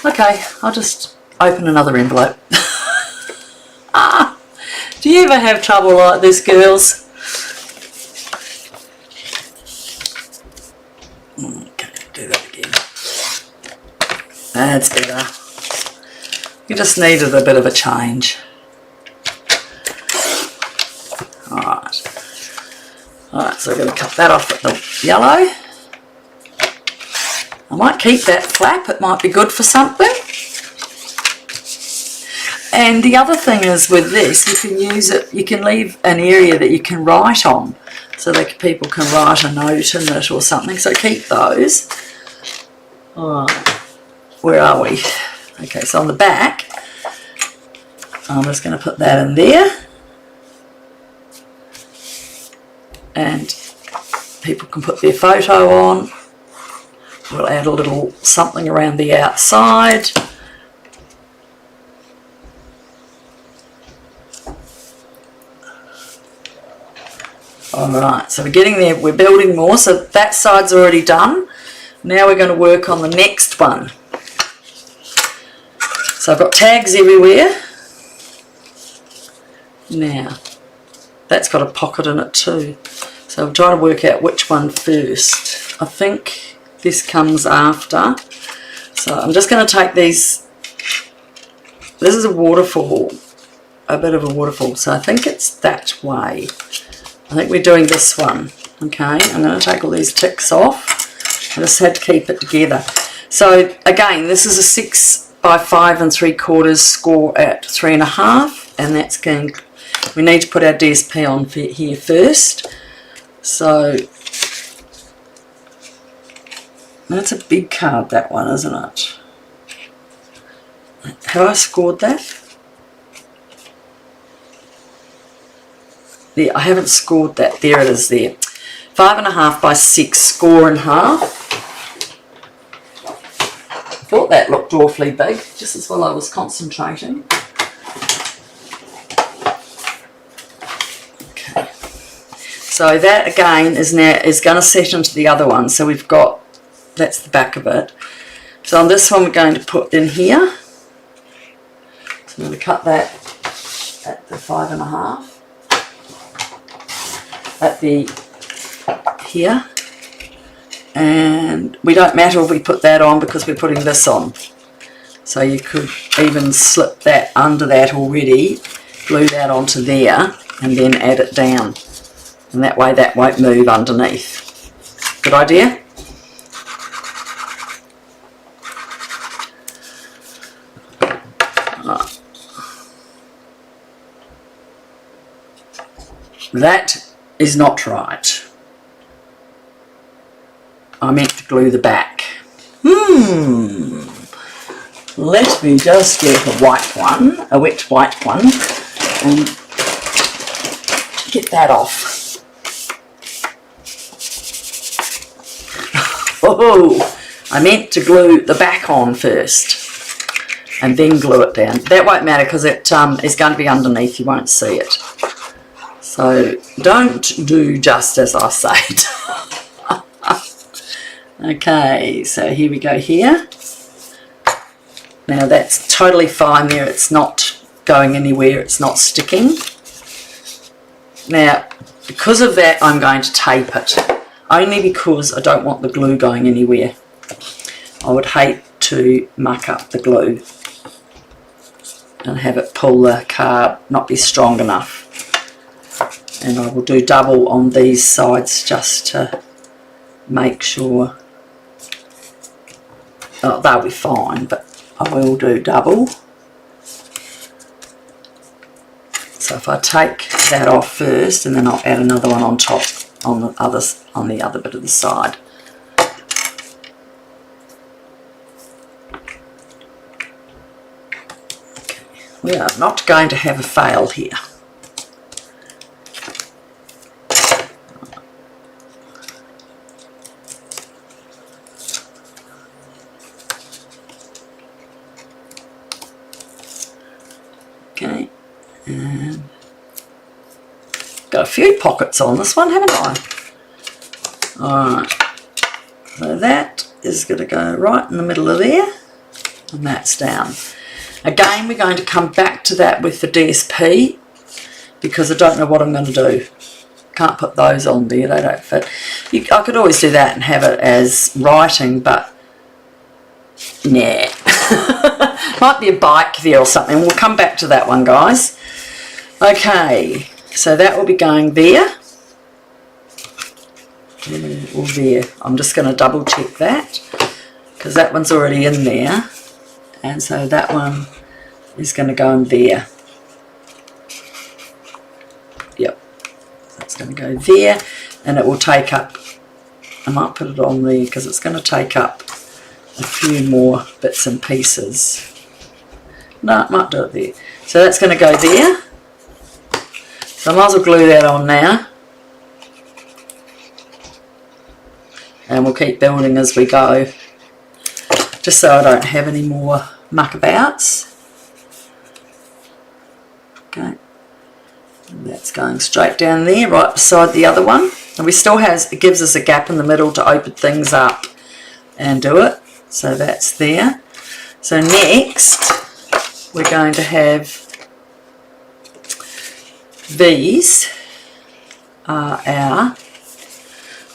Okay, I'll just open another envelope. Do you ever have trouble like this, girls? Okay, do that again. That's better. You just needed a bit of a change. Alright, so we're going to cut that off at the yellow. I might keep that flap, it might be good for something. And the other thing is with this, you can use it, you can leave an area that you can write on, so that people can write a note in it or something, so keep those. Alright, where are we? Okay, so on the back, I'm just going to put that in there. And people can put their photo on. We'll add a little something around the outside. Alright, so we're getting there, we're building more, so that side's already done. Now we're going to work on the next one. So I've got tags everywhere. Now, that's got a pocket in it too. So I'm trying to work out which one first. I think this comes after. So I'm just going to take these. This is a waterfall, a bit of a waterfall. So I think it's that way. I think we're doing this one. Okay, I'm going to take all these ticks off. I just had to keep it together. So again, this is a 6 by 5 3/4 score at 3.5, and that's going. We need to put our DSP on here first. So that's a big card, that one, isn't it? Have I scored that? Yeah, I haven't scored that. There it is there. 5.5 by 6, score in half. I thought that looked awfully big, just as while I was concentrating. Okay. So that again is going to set into the other one. So we've got, that's the back of it. So on this one we're going to put in here. So I'm going to cut that at the 5.5. At the here, and we don't matter if we put that on because we're putting this on, so you could even slip that under that already, glue that onto there and then add it down, and that way that won't move underneath. Good idea? Right. That is not right. I meant to glue the back. Let me just get a white one, a wet white one, and get that off. Oh, I meant to glue the back on first and then glue it down. That won't matter because it is going to be underneath, you won't see it. So don't do just as I said. Okay, so here we go here. Now that's totally fine there, it's not going anywhere, it's not sticking. Now, because of that, I'm going to tape it, only because I don't want the glue going anywhere. I would hate to muck up the glue and have it pull the card, not be strong enough. And I will do double on these sides just to make sure. Oh, they'll be fine, but I will do double. So if I take that off first, and then I'll add another one on top on the other bit of the side. Okay. We are not going to have a fail here. got a few pockets on this one, haven't I? Alright, so that is going to go right in the middle of there, and that's down. Again, we're going to come back to that with the DSP, because I don't know what I'm going to do. Can't put those on there, they don't fit. I could always do that and have it as writing, but nah. Might be a bike there or something. We'll come back to that one, guys. Okay, so that will be going there. Or there. I'm just going to double check that, because that one's already in there. And so that one is going to go in there. Yep. That's going to go there, and it will take up, I might put it on there because it's going to take up a few more bits and pieces. No, I might do it there. So that's going to go there. So I might as well glue that on now. And we'll keep building as we go, just so I don't have any more muckabouts. Okay. And that's going straight down there, right beside the other one. And we still it gives us a gap in the middle to open things up and do it. So that's there. So next, we're going to have these are our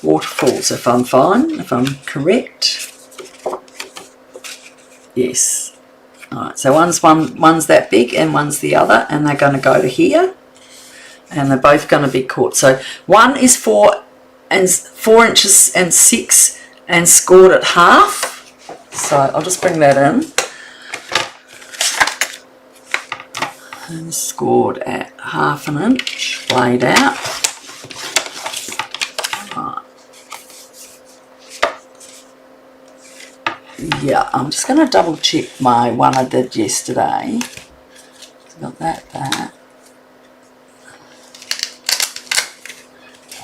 waterfalls, if I'm fine, if I'm correct. Yes. Alright, so one's that big and one's the other, and they're going to go to here. And they're both going to be caught. So one is 4 inches and 6 and scored at half. So I'll just bring that in. And scored at 1/2 inch, laid out. Right. Yeah, I'm just going to double check my one I did yesterday. Got that.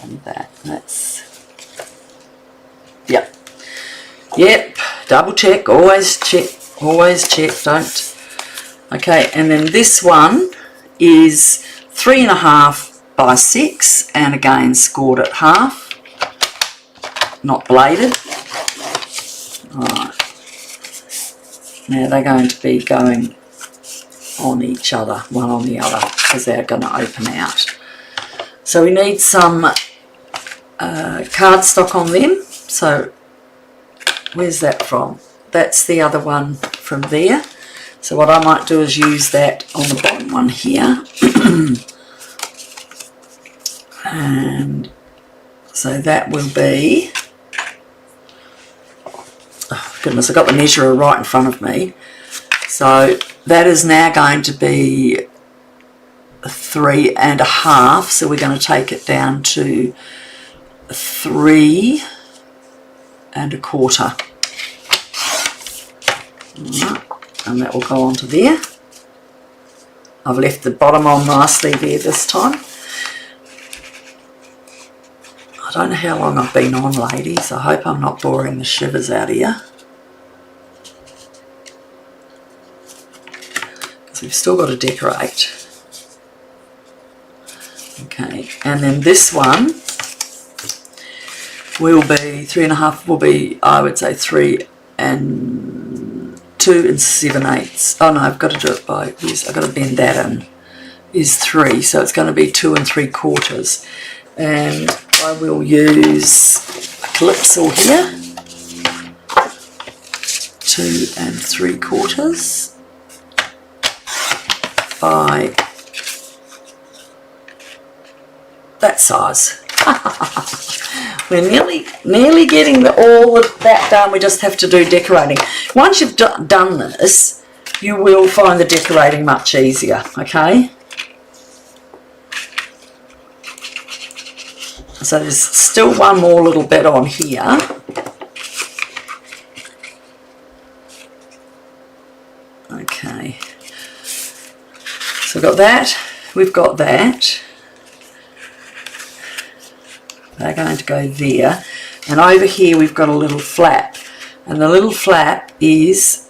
And that's, yep, double check, always check, don't. Okay, and then this one is 3.5 by 6, and again scored at half, not bladed. Alright, now they're going to be going on each other, one on the other, because they're going to open out. So we need some cardstock on them. So where's that from? That's the other one from there. So what I might do is use that on the bottom one here. And so that will be, oh goodness, I've got the measurer right in front of me. So that is now going to be 3.5, so we're going to take it down to 3.25. Right, and that will go onto there. I've left the bottom on nicely there this time. I don't know how long I've been on, ladies. I hope I'm not boring the shivers out of you, because we've still got to decorate. Okay, and then this one will be 3.5, will be, I would say, 3 and 2 7/8. Oh no, I've got to do it by, yes, I've got to bend that in, is 3, so it's going to be 2 3/4. And I will use a calypso here, 2 3/4 by that size. We're nearly getting all of that done. We just have to do decorating. Once you've done this, you will find the decorating much easier, okay? So there's still one more little bit on here. Okay. So we've got that. We've got that. They're going to go there, and over here we've got a little flap, and the little flap is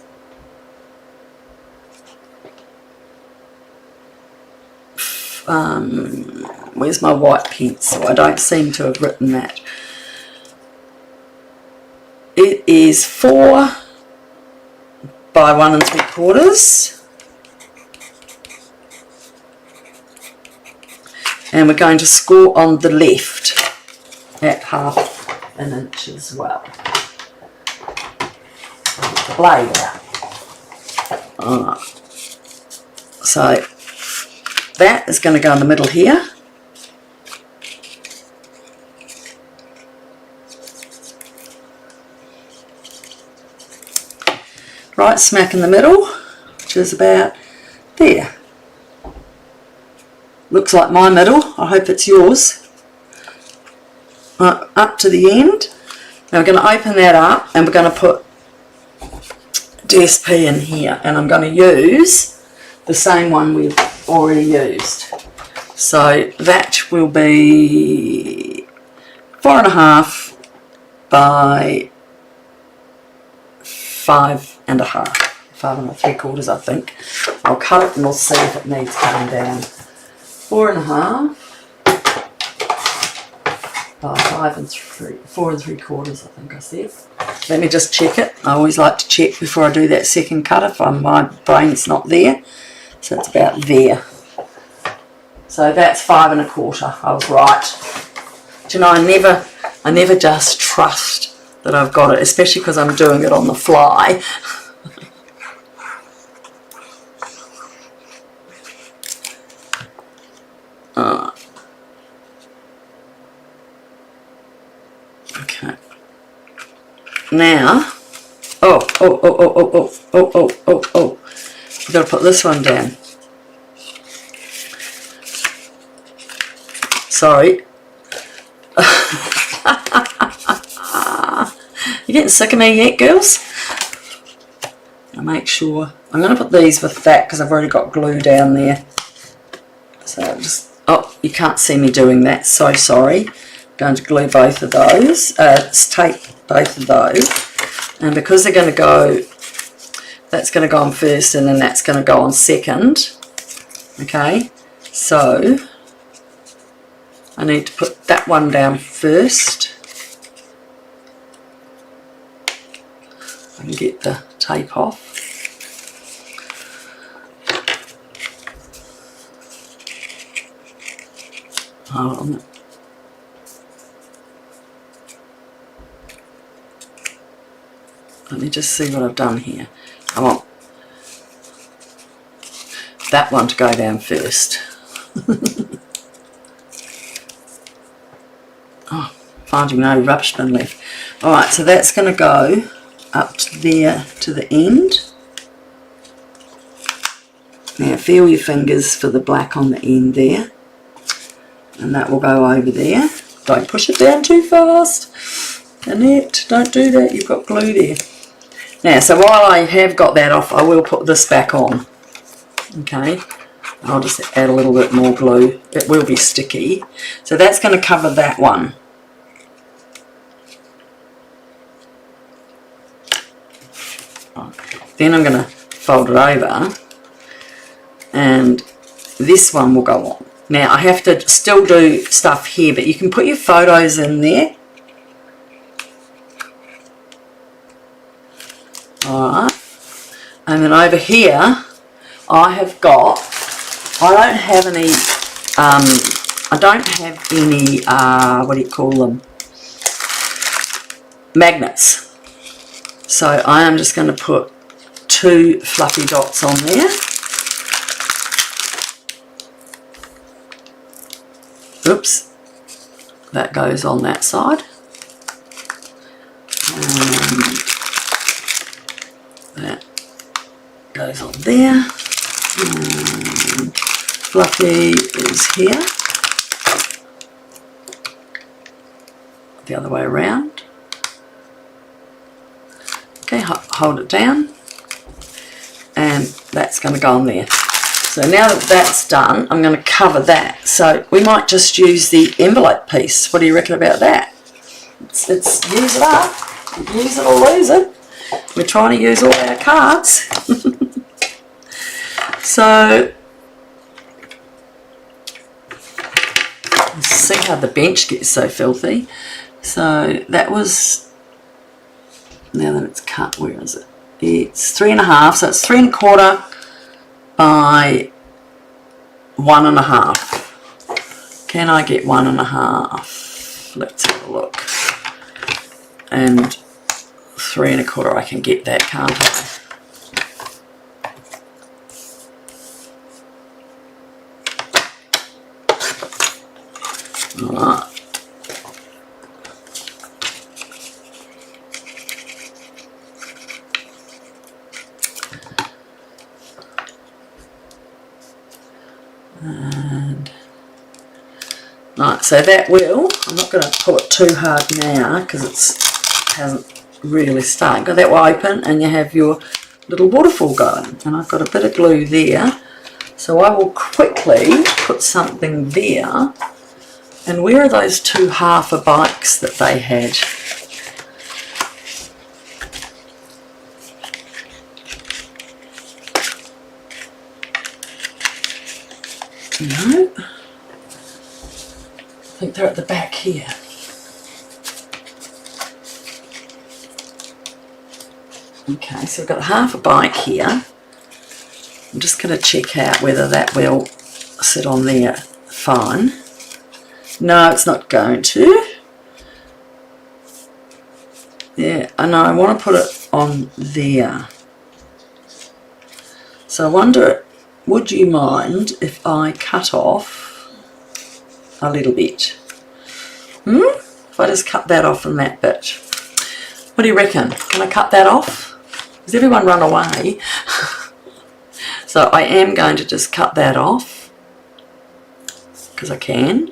where's my white pencil? I don't seem to have written that. It is 4 by 1 3/4. And we're going to score on the left at 1/2 inch as well. The blade out. Alright. So that is going to go in the middle here. Right smack in the middle, which is about there. Looks like my middle. I hope it's yours. Right, up to the end. Now we're going to open that up and we're going to put DSP in here, and I'm going to use the same one we've already used. So that will be 4.5 by 5.5, 5 3/4, I think. I'll cut it and we'll see if it needs cutting down. 4.5 by 4 3/4, I think I said. Let me just check it. I always like to check before I do that second cut if my brain's not there. So it's about there. So that's 5 1/4. I was right. Do you know, I never just trust that I've got it, especially because I'm doing it on the fly. Okay. Now, I've got to put this one down. Sorry. You getting sick of me yet, girls? I'll make sure. I'm going to put these with that because I've already got glue down there. So just, oh, you can't see me doing that, so sorry. I'm going to glue both of those, tape both of those. And because they're going to go, that's going to go on first and then that's going to go on second. Okay, so I need to put that one down first. I can get the tape off. Hold on. Let me just see what I've done here. I want that one to go down first. Oh, finding no rubbish bin left. Alright, so that's going to go up to there to the end. Now feel your fingers for the black on the end there. And that will go over there. Don't push it down too fast. Annette, don't do that, you've got glue there. Now, so while I have got that off, I will put this back on. Okay, I'll just add a little bit more glue. It will be sticky. So that's going to cover that one. Then I'm going to fold it over and this one will go on. Now I have to still do stuff here, but you can put your photos in there. Alright, and then over here I don't have any what do you call them, magnets, so I am just going to put 2 fluffy dots on there. Oops, that goes on that side, and that goes on there, and fluffy is here, the other way around. Okay, hold it down, and that's going to go on there. So now that that's done, I'm going to cover that. So we might just use the envelope piece. What do you reckon about that? It's use it up, use it or lose it. We're trying to use all our cards. See how the bench gets so filthy. So that was, now that it's cut, where is it? It's 3.5, so it's 3 1/4 by 1.5. Can I get 1.5? Let's have a look. And 3 1/4, I can get that, can't I? Alright. And right, so that will, I'm not going to pull it too hard now because it hasn't really started. That will open and you have your little waterfall going. And I've got a bit of glue there, so I will quickly put something there. And where are those 2 half-a bikes that they had? No, I think they're at the back here. Okay, so we've got half a bike here. I'm just going to check out whether that will sit on there fine. No, it's not going to. Yeah, I know, I want to put it on there. So I wonder, would you mind if I cut off a little bit? If I just cut that off from that bit. What do you reckon? Can I cut that off? Does everyone run away? So I am going to just cut that off because I can.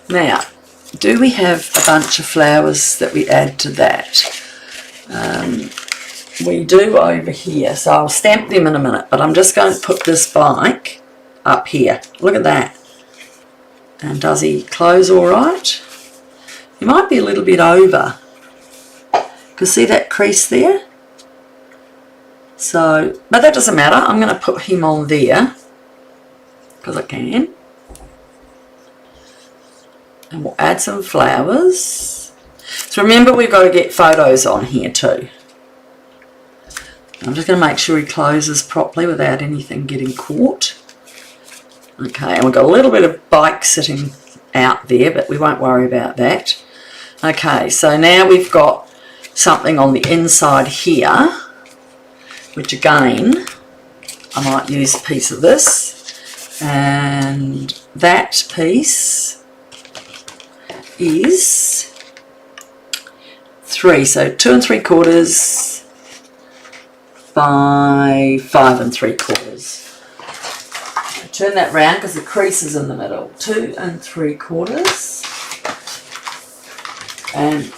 Now, do we have a bunch of flowers that we add to that? We do over here, so I'll stamp them in a minute, but I'm just going to put this bike up here. Look at that. And does he close all right? He might be a little bit over. Because see that crease there? So, but that doesn't matter. I'm going to put him on there because I can. And we'll add some flowers. So remember, we've got to get photos on here too. I'm just going to make sure he closes properly without anything getting caught. Okay, and we've got a little bit of bike sitting out there, but we won't worry about that. Okay, so now we've got something on the inside here, which again, I might use a piece of this, and that piece is 3, so 2 3/4 by 5 3/4. Turn that round because the crease is in the middle. 2 3/4, and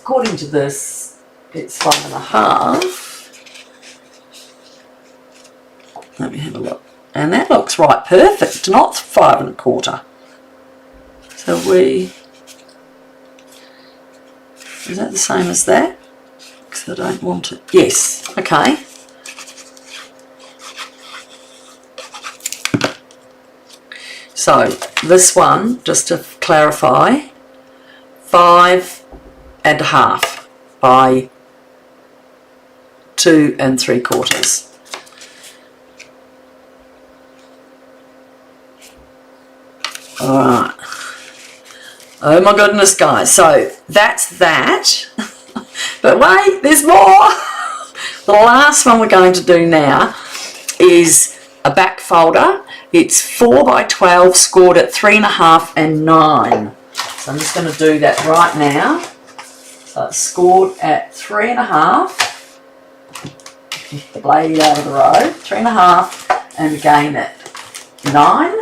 according to this, it's 5 1/2. Let me have a look, and that looks right perfect. Not 5 1/4. So is that the same as that? Because I don't want it. Yes. Okay. So this one, just to clarify, 5 1/2 by 2 3/4. Alright. Oh my goodness, guys. So that's that. But wait, there's more. The last one we're going to do now is a back folder. It's 4 by 12, scored at 3 1/2 and 9. So I'm just going to do that right now. So it's scored at 3 1/2. Get the blade out of the road. 3 1/2, and again at 9.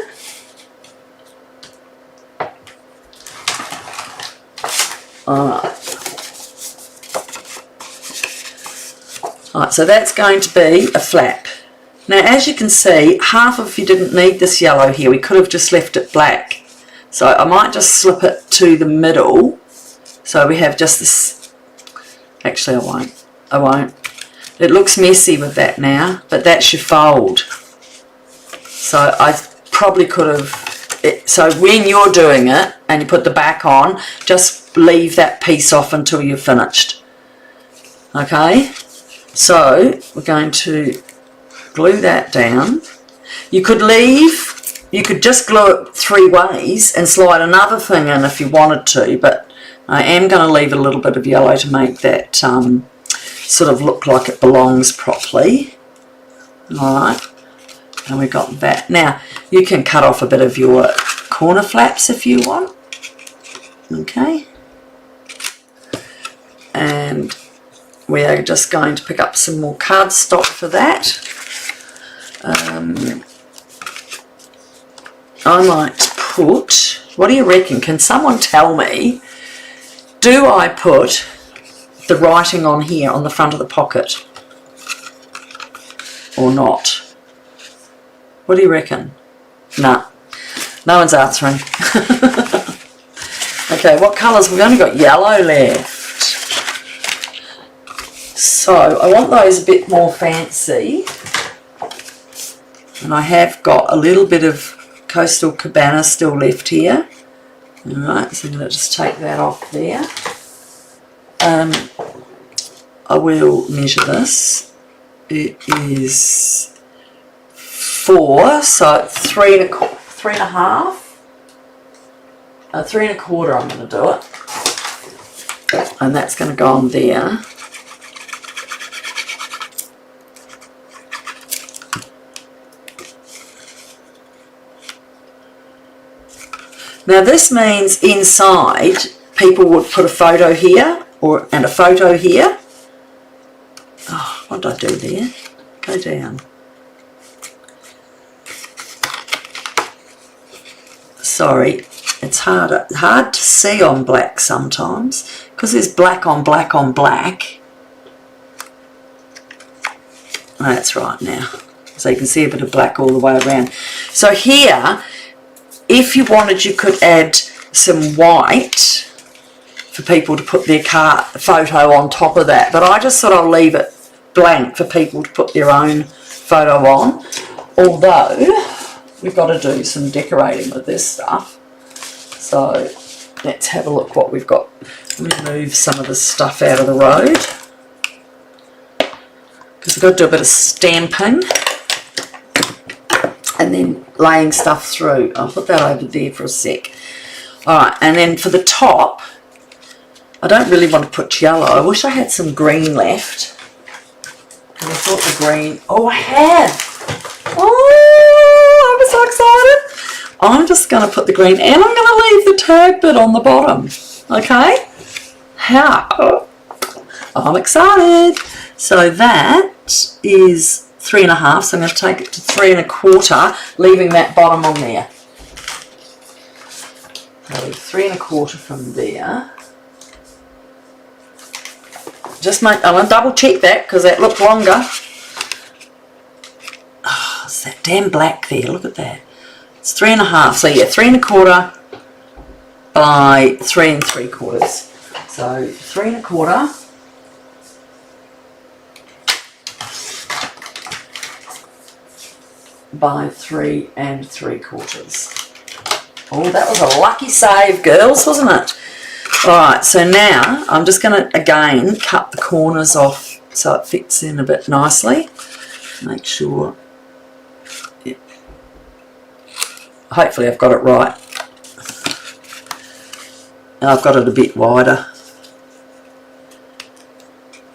Alright. Alright, so that's going to be a flap. Now, as you can see, half of you didn't need this yellow here. We could have just left it black. So I might just slip it to the middle. So we have just this. Actually, I won't. I won't. It looks messy with that now, but that's your fold. So I probably could have, so when you're doing it and you put the back on, just leave that piece off until you're finished. Okay, so we're going to glue that down. You could just glue it 3 ways and slide another thing in if you wanted to, but I am going to leave a little bit of yellow to make that sort of look like it belongs properly. Alright, and we got that. Now, you can cut off a bit of your corner flaps if you want. Okay. And we are just going to pick up some more cardstock for that. I might put, what do you reckon? Can someone tell me, do I put the writing on here on the front of the pocket or not? What do you reckon? Nah, no one's answering. Okay, what colours? We've only got yellow left. So I want those a bit more fancy. And I have got a little bit of Coastal Cabana still left here. Alright, so I'm going to just take that off there. I will measure this. It is 4, so 3 and a half. 3 1/4 I'm going to do it. And that's going to go on there. Now this means inside people would put a photo here and a photo here. Oh, what did I do there? Go down. Sorry, it's hard to see on black sometimes because there's black on black on black. That's right now. So you can see a bit of black all the way around. So here, if you wanted, you could add some white for people to put their photo on top of that. But I just thought I'll leave it blank for people to put their own photo on. Although, we've got to do some decorating with this stuff. So, let's have a look what we've got. Let me move some of the stuff out of the road. Because we've got to do a bit of stamping. And then laying stuff through. I'll put that over there for a sec. Alright, and then for the top, I don't really want to put yellow. I wish I had some green left. And I thought the green, oh I have! Oh, I'm so excited! I'm just going to put the green, and I'm going to leave the tag bit on the bottom. Okay? How? I'm excited! So that is 3 1/2, so I'm going to take it to 3 1/4, leaving that bottom on there. I'll leave 3 1/4 from there. Just make, I'm going to double check that because that looked longer. Oh, it's that damn black there, look at that. It's 3 1/2, so yeah, 3 1/4 by 3 3/4. So 3 1/4. By 3 3/4. Oh, that was a lucky save, girls, wasn't it? Alright, so now I'm just going to again cut the corners off so it fits in a bit nicely. Make sure. Yeah. Hopefully I've got it right. And I've got it a bit wider.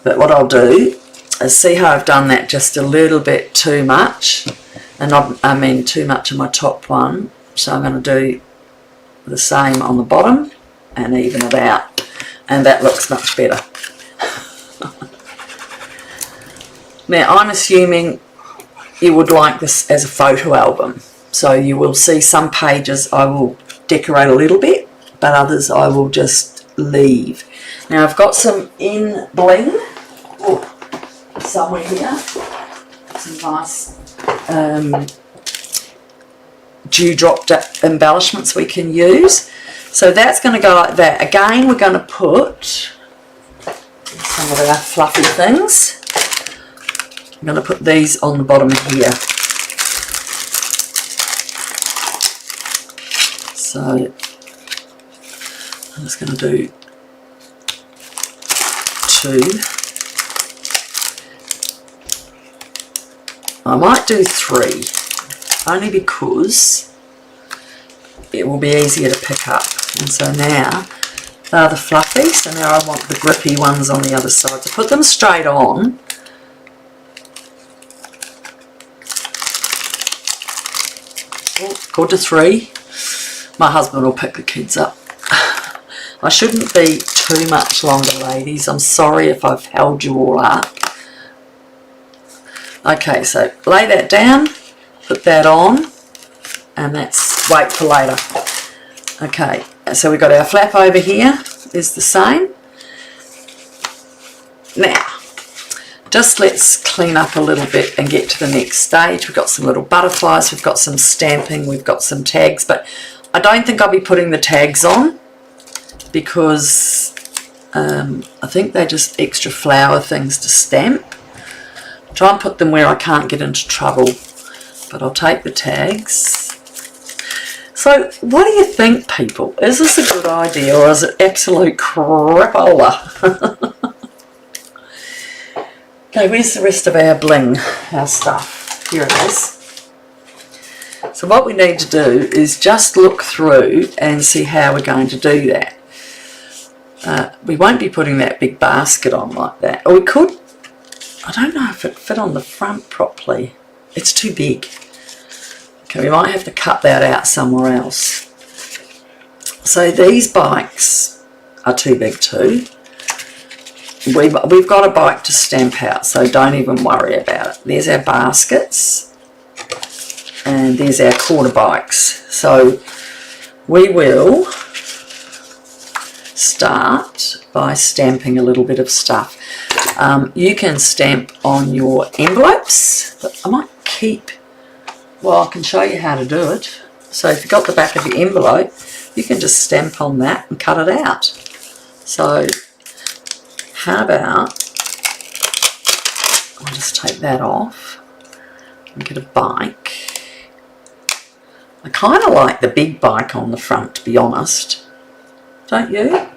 But what I'll do is see how I've done that just a little bit too much. And not, I mean too much on my top one, so I'm going to do the same on the bottom and even it out, and that looks much better. Now I'm assuming you would like this as a photo album, so you will see some pages I will decorate a little bit, but others I will just leave. Now I've got some in bling somewhere here, some nice dewdrop embellishments we can use. So that's going to go like that. Again, we're going to put some of our fluffy things. I'm going to put these on the bottom here. So I'm just going to do 2. I might do 3, only because it will be easier to pick up. And so now they're the fluffy, so now I want the grippy ones on the other side. So put them straight on. Oh, go to 3. My husband will pick the kids up. I shouldn't be too much longer, ladies. I'm sorry if I've held you all up. Okay, so lay that down, put that on, and that's wait for later. Okay, so we've got our flap over here, is the same. Now, just let's clean up a little bit and get to the next stage. We've got some little butterflies, we've got some stamping, we've got some tags, but I don't think I'll be putting the tags on because I think they're just extra flower things to stamp. Try and put them where I can't get into trouble, but I'll take the tags. So what do you think, people? Is this a good idea or is it absolute crapola? Okay, where's the rest of our bling, our stuff? Here it is. So what we need to do is just look through and see how we're going to do that. We won't be putting that big basket on like that. Or we could. I don't know if it fit on the front properly. It's too big. Okay, we might have to cut that out somewhere else. So these bikes are too big too. We've got a bike to stamp out, so don't even worry about it. There's our baskets and there's our quarter bikes. So we will start by stamping a little bit of stuff. You can stamp on your envelopes, but I might keep, well, I can show you how to do it. So if you've got the back of your envelope, you can just stamp on that and cut it out. So how about, I'll just take that off and get a bike. I kind of like the big bike on the front, to be honest. Don't you?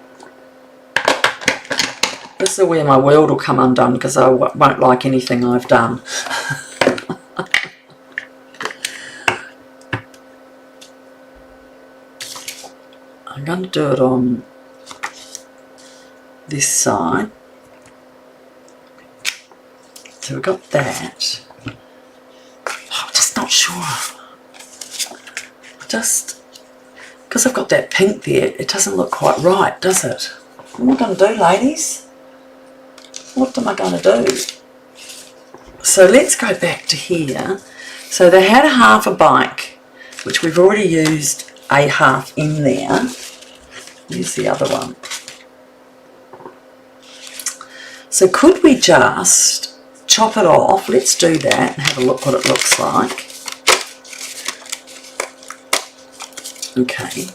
This is where my world will come undone because I won't like anything I've done. I'm going to do it on this side. So we've got that. I'm just not sure. Just because I've got that pink there, it doesn't look quite right, does it? What am I going to do, ladies? What am I going to do? So let's go back to here. So they had a half a bike, which we've already used a half in there. Here's the other one. So could we just chop it off? Let's do that and have a look what it looks like. Okay.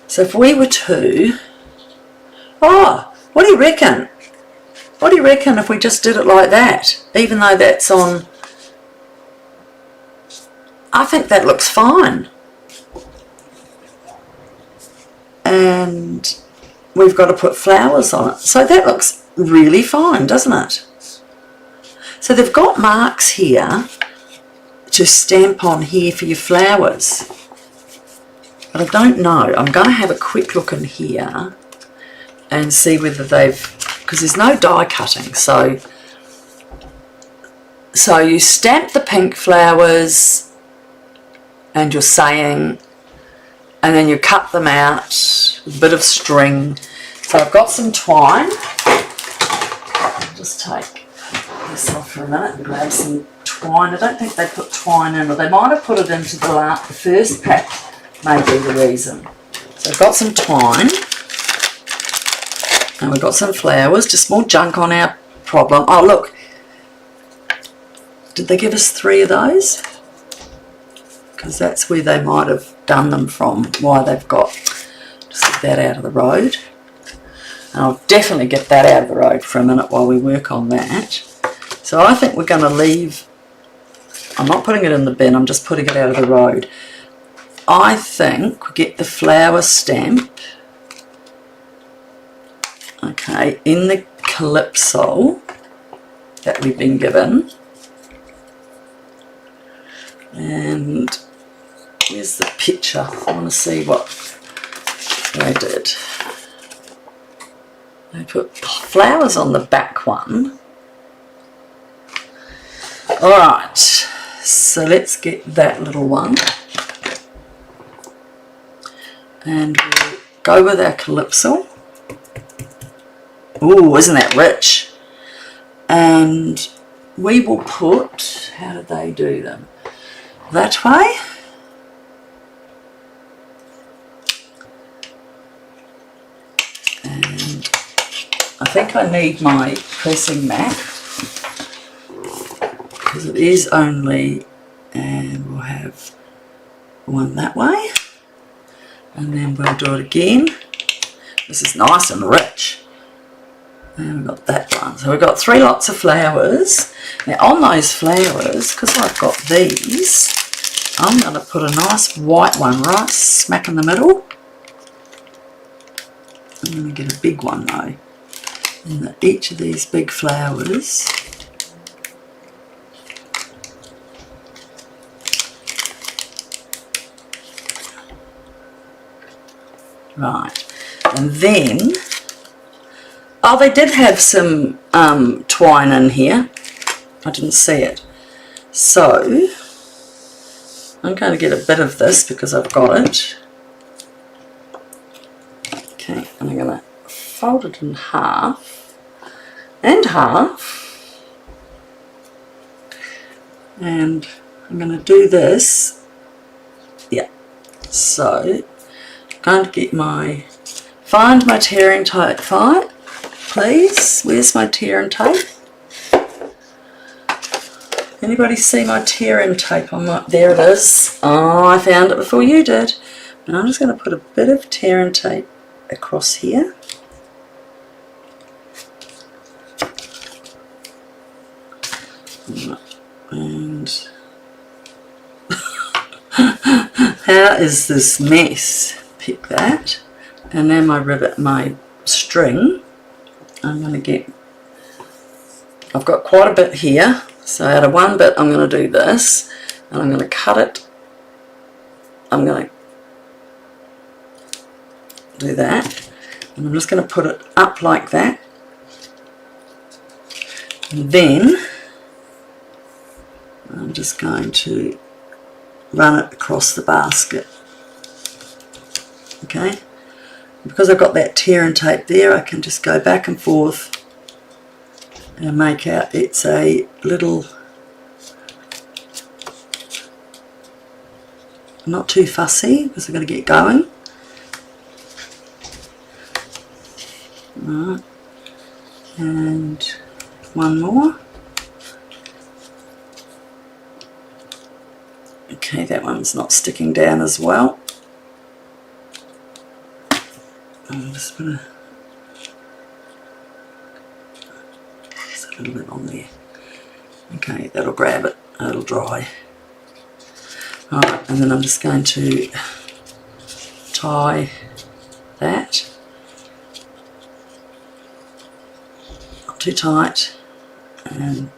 So if we were to... Oh, what do you reckon? What do you reckon if we just did it like that? Even though that's on... I think that looks fine. And we've got to put flowers on it. So that looks really fine, doesn't it? So they've got marks here to stamp on here for your flowers. But I don't know. I'm going to have a quick look in here and see whether they've... Because there's no die cutting. So you stamp the pink flowers and you're saying... And then you cut them out with a bit of string. So I've got some twine. I'll just take this off for a minute and grab some twine. I don't think they put twine in, or they might have put it into the first pack, may be the reason. So I've got some twine. And we've got some flowers, just more junk on our problem. Oh, look. Did they give us 3 of those? Because that's where they might have done them from, why they've got. Just get that out of the road. And I'll definitely get that out of the road for a minute while we work on that. So I think we're going to leave, I'm not putting it in the bin, I'm just putting it out of the road. I think we get the flower stamp, okay, in the calypso that we've been given. And here's the picture. I want to see what they did. They put flowers on the back one. Alright, so let's get that little one. And we'll go with our calypso. Ooh, isn't that rich? And we will put, how did they do them? That way. And I think I need my pressing mat, because it is only, and we'll have one that way, and then we'll do it again. This is nice and rich. And we've got that one. So we've got 3 lots of flowers. Now on those flowers, because I've got these, I'm going to put a nice white one right smack in the middle. I'm going to get a big one though. And each of these big flowers right, and then oh, they did have some twine in here. I didn't see it. So I'm going to get a bit of this because I've got it. Okay, and I'm going to fold it in half and half. And I'm going to do this. Yeah. So I'm going to get my, find my tearing tape, please. Where's my tear and tape? Anybody see my tear and tape? I'm like, there it is. Oh, I found it before you did. And I'm just going to put a bit of tear and tape across here. And how is this mess? Pick that. And then my ribbon, my string, I'm going to get, I've got quite a bit here, so out of one bit I'm going to do this, and I'm going to cut it, I'm going to do that, and I'm just going to put it up like that, and then I'm just going to run it across the basket. Okay, because I've got that tear and tape there, I can just go back and forth and make out it's a little, not too fussy because I've got to get going. Right. And one more. Okay, that one's not sticking down as well. I'm just going to, there's a little bit on there. Okay, that'll grab it, it'll dry. Alright, and then I'm just going to tie that. Not too tight. And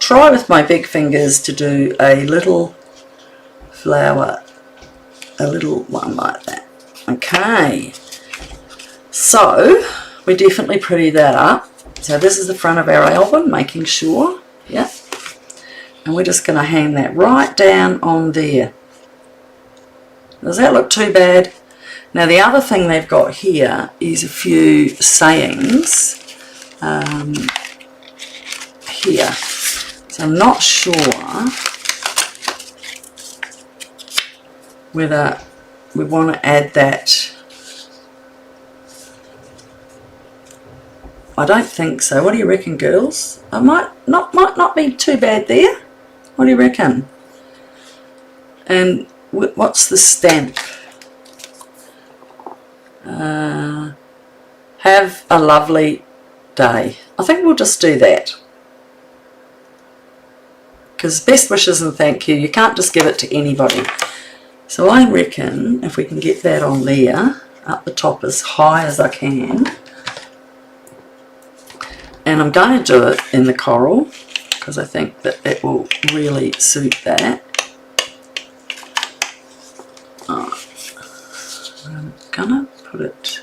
try with my big fingers to do a little flower, a little one like that. Okay, so we definitely pretty that up. So this is the front of our album, making sure, yeah. And we're just going to hang that right down on there. Does that look too bad? Now the other thing they've got here is a few sayings here. So I'm not sure whether we want to add that. I don't think so. What do you reckon, girls? I might not be too bad there. What do you reckon? And what's the stamp? Have a lovely day. I think we'll just do that. Because best wishes and thank you. You can't just give it to anybody. So I reckon if we can get that on there, up the top as high as I can, and I'm going to do it in the coral because I think that it will really suit that. I'm gonna put it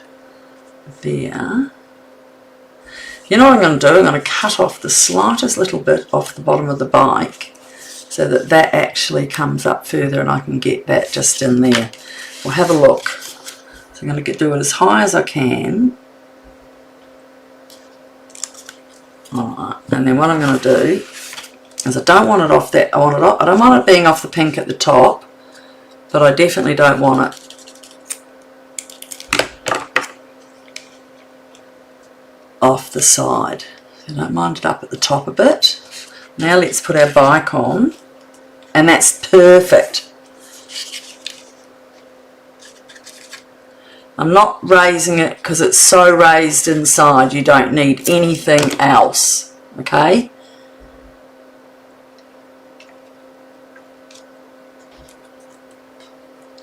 there. You know what I'm going to do? I'm going to cut off the slightest little bit off the bottom of the bike so that that actually comes up further and I can get that just in there. We'll have a look. So I'm going to do it as high as I can. Alright, and then what I'm going to do is I don't want it off that. I don't want it being off the pink at the top, but I definitely don't want it off the side. So don't mind it up at the top a bit. Now let's put our bike on, and that's perfect. I'm not raising it because it's so raised inside you don't need anything else, okay?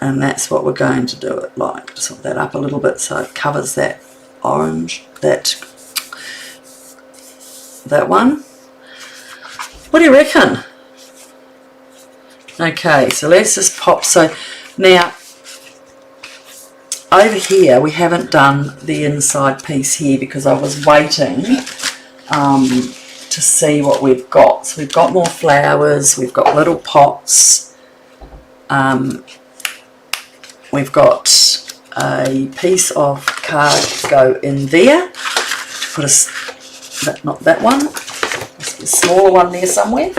And that's what we're going to do it like. Just put that up a little bit so it covers that orange, that one. What do you reckon? Okay, so let's just pop. So now over here we haven't done the inside piece here because I was waiting to see what we've got. So we've got more flowers, we've got little pots, we've got a piece of card to go in there. Put not that one, there's a smaller one there somewhere.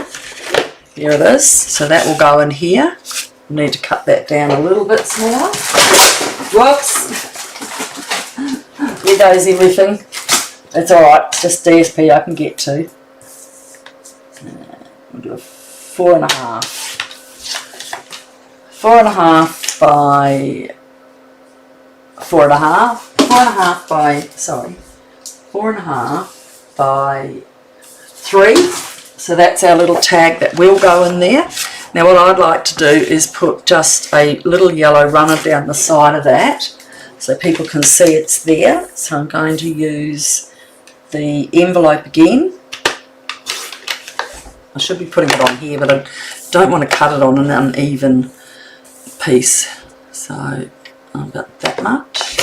Here it is. So that will go in here. We need to cut that down a little bit smaller. Whoops. There goes everything. It's alright, it's just DSP I can get to. We'll do a 4.5. 4.5 by 4.5. 4.5 by, sorry, 4.5 by 3. So that's our little tag that will go in there. Now what I'd like to do is put just a little yellow runner down the side of that so people can see it's there. So I'm going to use the envelope again. I should be putting it on here, but I don't want to cut it on an uneven piece. So about that much.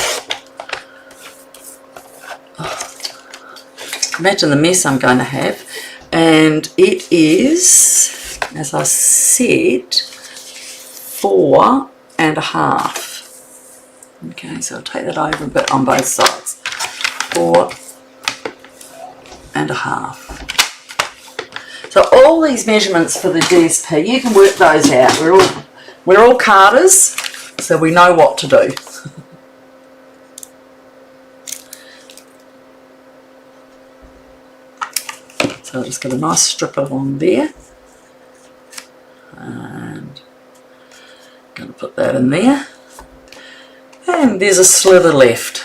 Imagine the mess I'm going to have. And it is, as I said, 4.5. Okay, so I'll take that over a bit on both sides. 4.5. So all these measurements for the DSP, you can work those out. We're all carders, so we know what to do. So I've just got a nice strip along there, and I'm going to put that in there, and there's a slither left.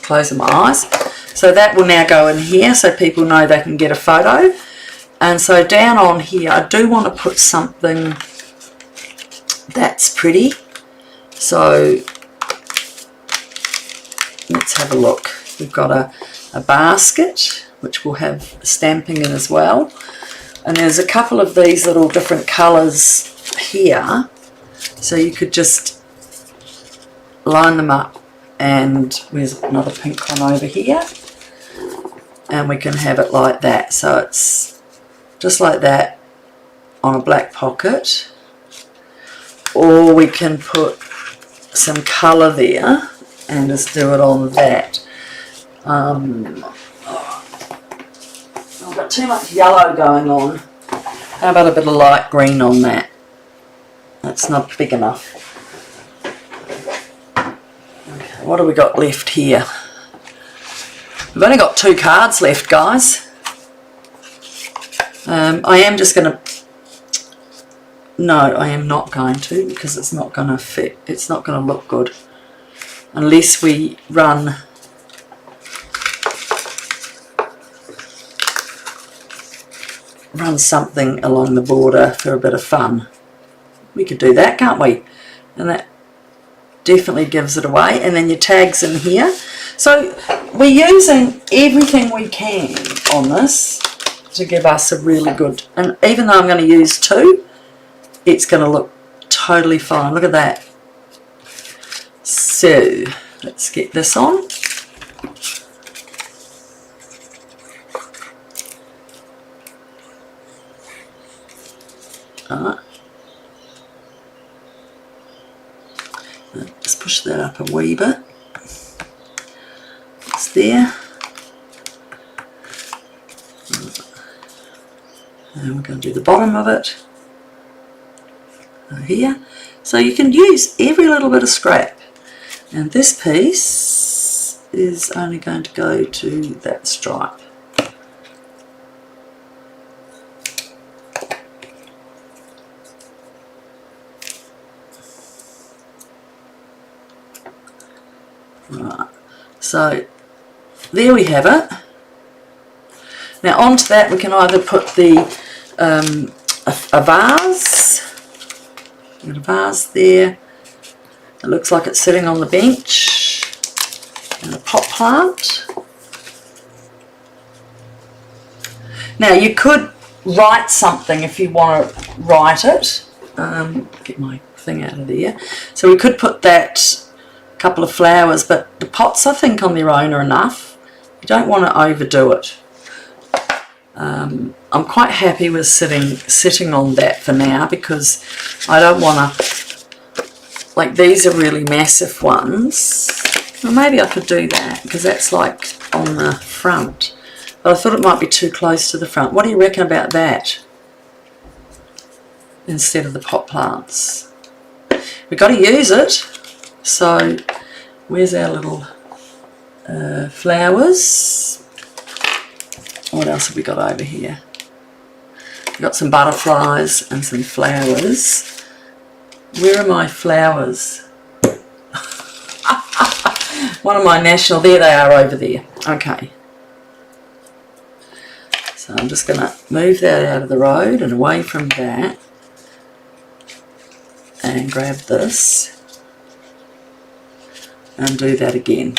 Closing my eyes. So that will now go in here so people know they can get a photo. And so down on here I do want to put something that's pretty. So let's have a look. We've got a basket which will have stamping in as well, and there's a couple of these little different colours here, so you could just line them up, and there's another pink one over here, and we can have it like that. So it's just like that on a black pocket, or we can put some colour there and just do it on that. I've got too much yellow going on. How about a bit of light green on that? That's not big enough. Okay, what have we got left here? We've only got 2 cards left, guys. I am just going to... No, I am not going to, because it's not going to fit. It's not going to look good unless we run something along the border for a bit of fun. We could do that, can't we? And that definitely gives it away. And then your tags in here. So we're using everything we can on this to give us a really good, and even though I'm going to use 2, it's going to look totally fine. Look at that. So let's get this on. Alright. Just push that up a wee bit. It's there. And we're going to do the bottom of it here. So you can use every little bit of scrap. And this piece is only going to go to that stripe. Right, so there we have it. Now onto that we can either put the a vase. Got a vase there. It looks like it's sitting on the bench, and a pot plant. Now you could write something if you want to write it. Get my thing out of there. So we could put that, couple of flowers, but the pots I think on their own are enough. You don't want to overdo it. I'm quite happy with sitting on that for now, because I don't want to, like these are really massive ones. Well, maybe I could do that because that's like on the front, but I thought it might be too close to the front. What do you reckon about that instead of the pot plants? We've got to use it. So where's our little flowers? What else have we got over here? We've got some butterflies and some flowers. Where are my flowers? One of my national, there they are over there. Okay. So I'm just going to move that out of the road and away from that. And grab this. And do that again.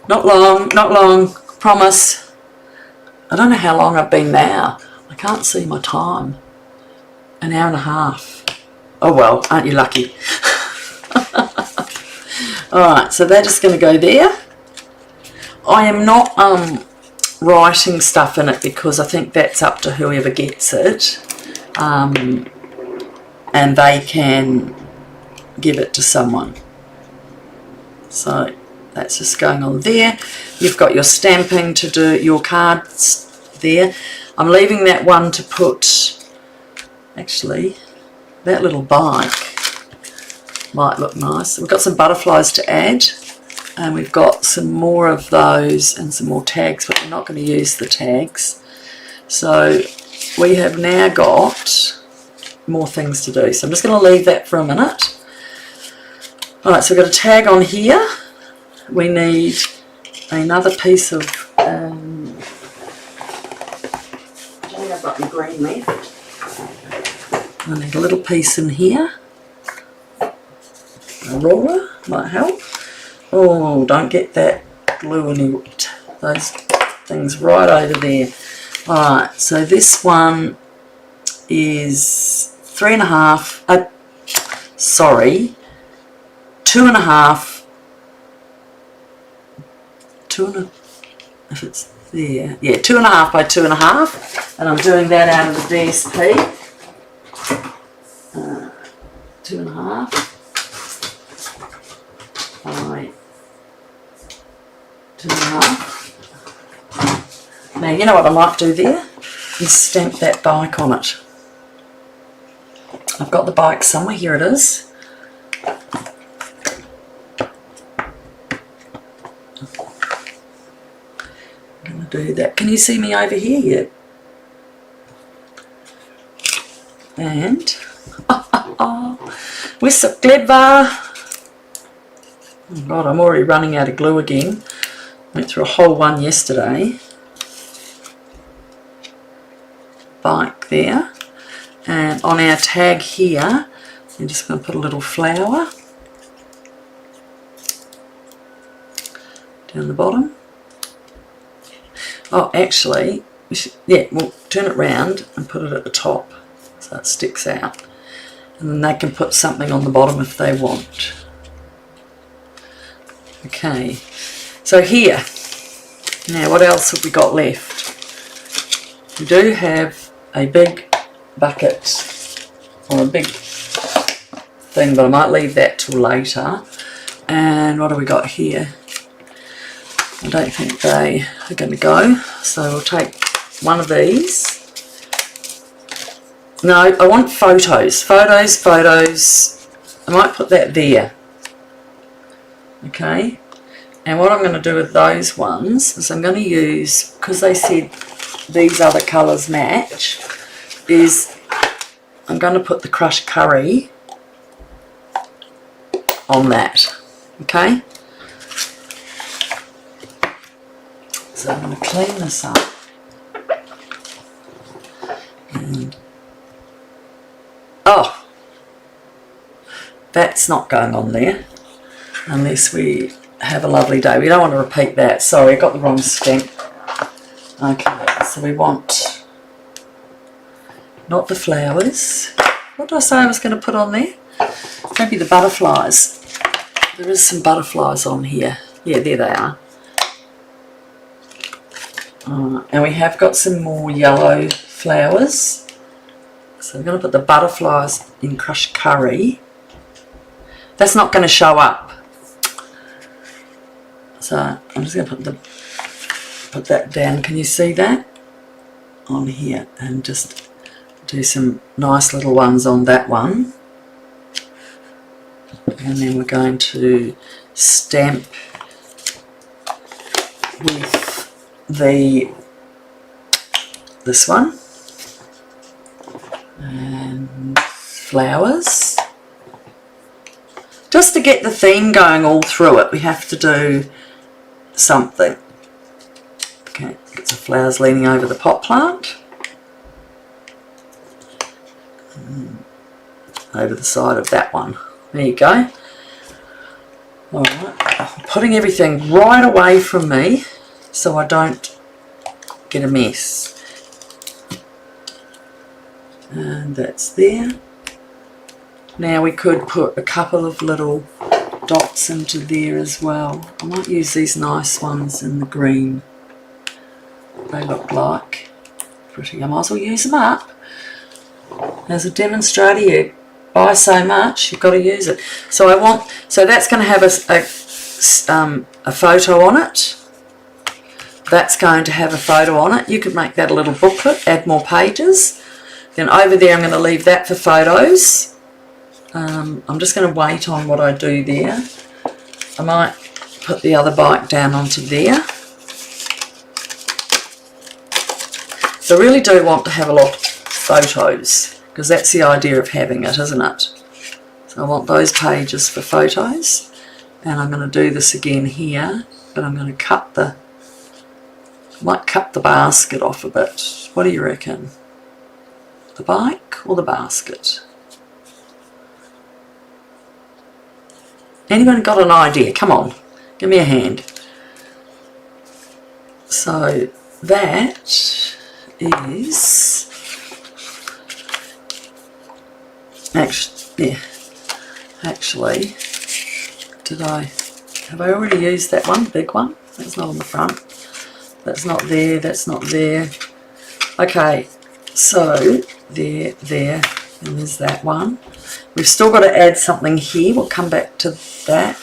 Not long, promise. I don't know how long I've been now. I can't see my time. An hour and a half. Oh well, aren't you lucky? Alright, so they're just going to go there. I am not writing stuff in it because I think that's up to whoever gets it. And they can give it to someone. So that's just going on there. You've got your stamping to do, your cards there. I'm leaving that one to put, actually, that little bike might look nice. We've got some butterflies to add, and we've got some more of those and some more tags, but we're not going to use the tags. So we have now got more things to do. So I'm just going to leave that for a minute. Alright, so we've got a tag on here. We need another piece of, I don't think I've got any green left. I need a little piece in here. A ruler might help. Oh, don't get that glue in those things right over there. Alright, so this one is 3.5, sorry, 2.5. If it's there, yeah, 2.5 by 2.5, and I'm doing that out of the DSP. 2.5 by 2.5. Now you know what I might do there is stamp that bike on it. I've got the bike somewhere. Here it is. Do that. Can you see me over here yet? And we're so clever. Oh God, I'm already running out of glue again. Went through a whole one yesterday. Bike there. And on our tag here, I'm just going to put a little flower down the bottom. Oh, actually, yeah, we'll turn it round and put it at the top so it sticks out. And then they can put something on the bottom if they want. Okay, so here, now what else have we got left? We do have a big bucket or a big thing, but I might leave that till later. And what do we got here? I don't think they are going to go, so we'll take one of these. No, I want photos. Photos. I might put that there. Okay. And what I'm going to do with those ones is I'm going to use, because they said these other colours match, is I'm going to put the crushed curry on that. Okay. So I'm going to clean this up. And oh, that's not going on there unless we have a lovely day. We don't want to repeat that. Sorry, I got the wrong stamp. Okay, so we want not the flowers. What did I say I was going to put on there? Maybe the butterflies. There is some butterflies on here. Yeah, there they are. And we have got some more yellow flowers. So I'm going to put the butterflies in crushed curry. That's not going to show up. So I'm just going to put that down. Can you see that? On here. And just do some nice little ones on that one. And then we're going to stamp with this one. And flowers. Just to get the theme going all through it, we have to do something. Okay, get some flowers leaning over the pot plant. Over the side of that one. There you go. Alright, I'm putting everything right away from me so I don't get a mess. And that's there. Now we could put a couple of little dots into there as well. I might use these nice ones in the green. They look like pretty. I might as well use them up. As a demonstrator, you buy so much, you've got to use it. So that's going to have a photo on it. That's going to have a photo on it. You could make that a little booklet, add more pages. Then over there I'm going to leave that for photos. I'm just going to wait on what I do there. I might put the other bike down onto there. So I really do want to have a lot of photos, because that's the idea of having it, isn't it? So I want those pages for photos. And I'm going to do this again here, but I'm going to might cut the basket off a bit. What do you reckon? The bike or the basket? Anyone got an idea? Come on, give me a hand. So that is actually have I already used that one, big one? That's not on the front. That's not there, that's not there. Okay, so there, and there's that one. We've still got to add something here. We'll come back to that.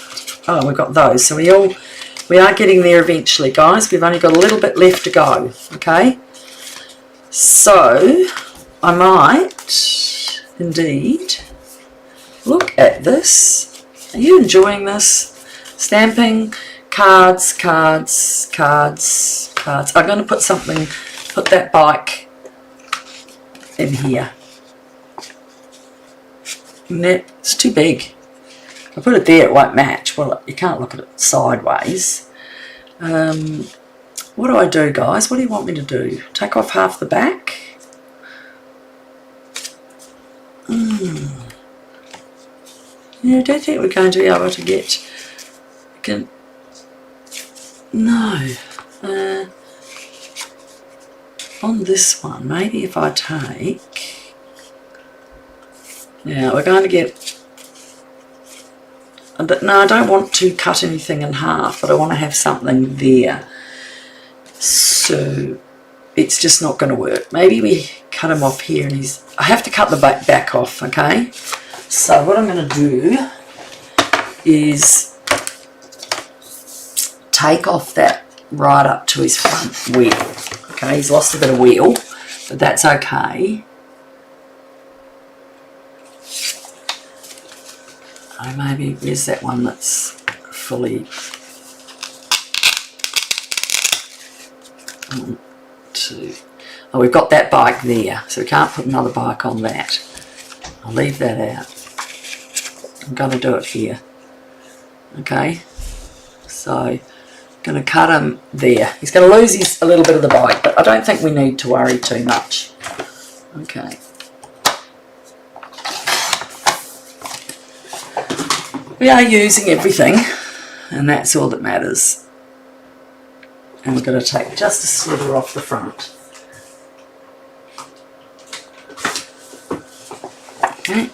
Oh, we've got those. So we are getting there eventually, guys. We've only got a little bit left to go. Okay. So I might indeed look at this. Are you enjoying this? Stamping, cards. I'm going to put that bike in here. It's too big. If I put it there, it won't match. Well, you can't look at it sideways. What do I do, guys? What do you want me to do? Take off half the back? Yeah, I don't think we're going to be able to get... No. On this one, maybe if I take... Yeah, we're going to get... No, I don't want to cut anything in half, but I want to have something there. So it's just not going to work. Maybe we cut him off here and he's... I have to cut the back off, okay? So what I'm going to do is take off that right up to his front wheel. Okay, he's lost a bit of wheel, but that's okay. Oh, maybe where's that one that's fully... 1, 2. Oh, we've got that bike there, so we can't put another bike on that. I'll leave that out. I'm going to do it here. Okay, so I'm going to cut him there. He's going to lose a little bit of the bike, but I don't think we need to worry too much. Okay. We are using everything, and that's all that matters. And we're going to take just a slither off the front. Okay.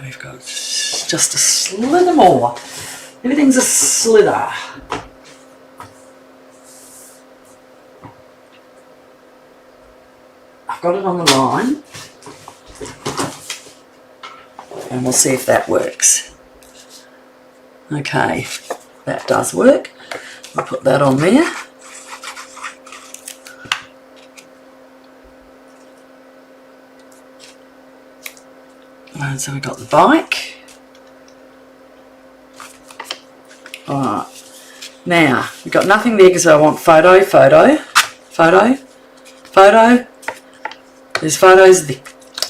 We've got just a slither more. Everything's a slither. I've got it on the line. And we'll see if that works. Okay, that does work. I'll put that on there. And so we've got the bike. Alright, now we've got nothing there because I want photo. There's photos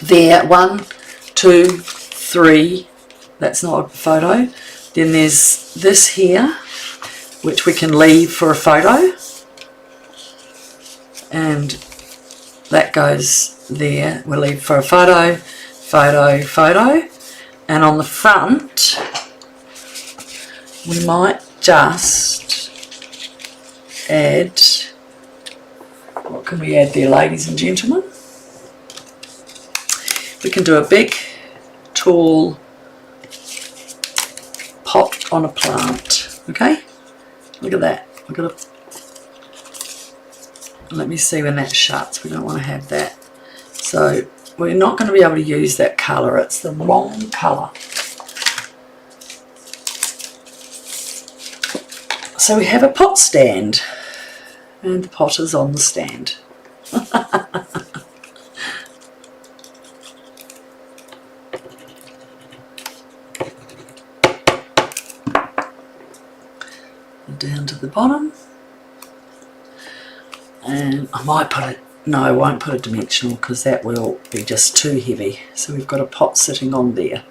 there. 1, 2, 3. That's not a photo. Then there's this here, which we can leave for a photo. And that goes there. We'll leave for a photo. And on the front we might just add, what can we add there, ladies and gentlemen? We can do a big tall pot on a plant. Okay, look at that. We've got to, let me see when that shuts. We don't want to have that. So we're not going to be able to use that colour. It's the wrong colour. So we have a pot stand. And the pot is on the stand. Down to the bottom. And I might put it... No, I won't put a dimensional because that will be just too heavy. So we've got a pot sitting on there.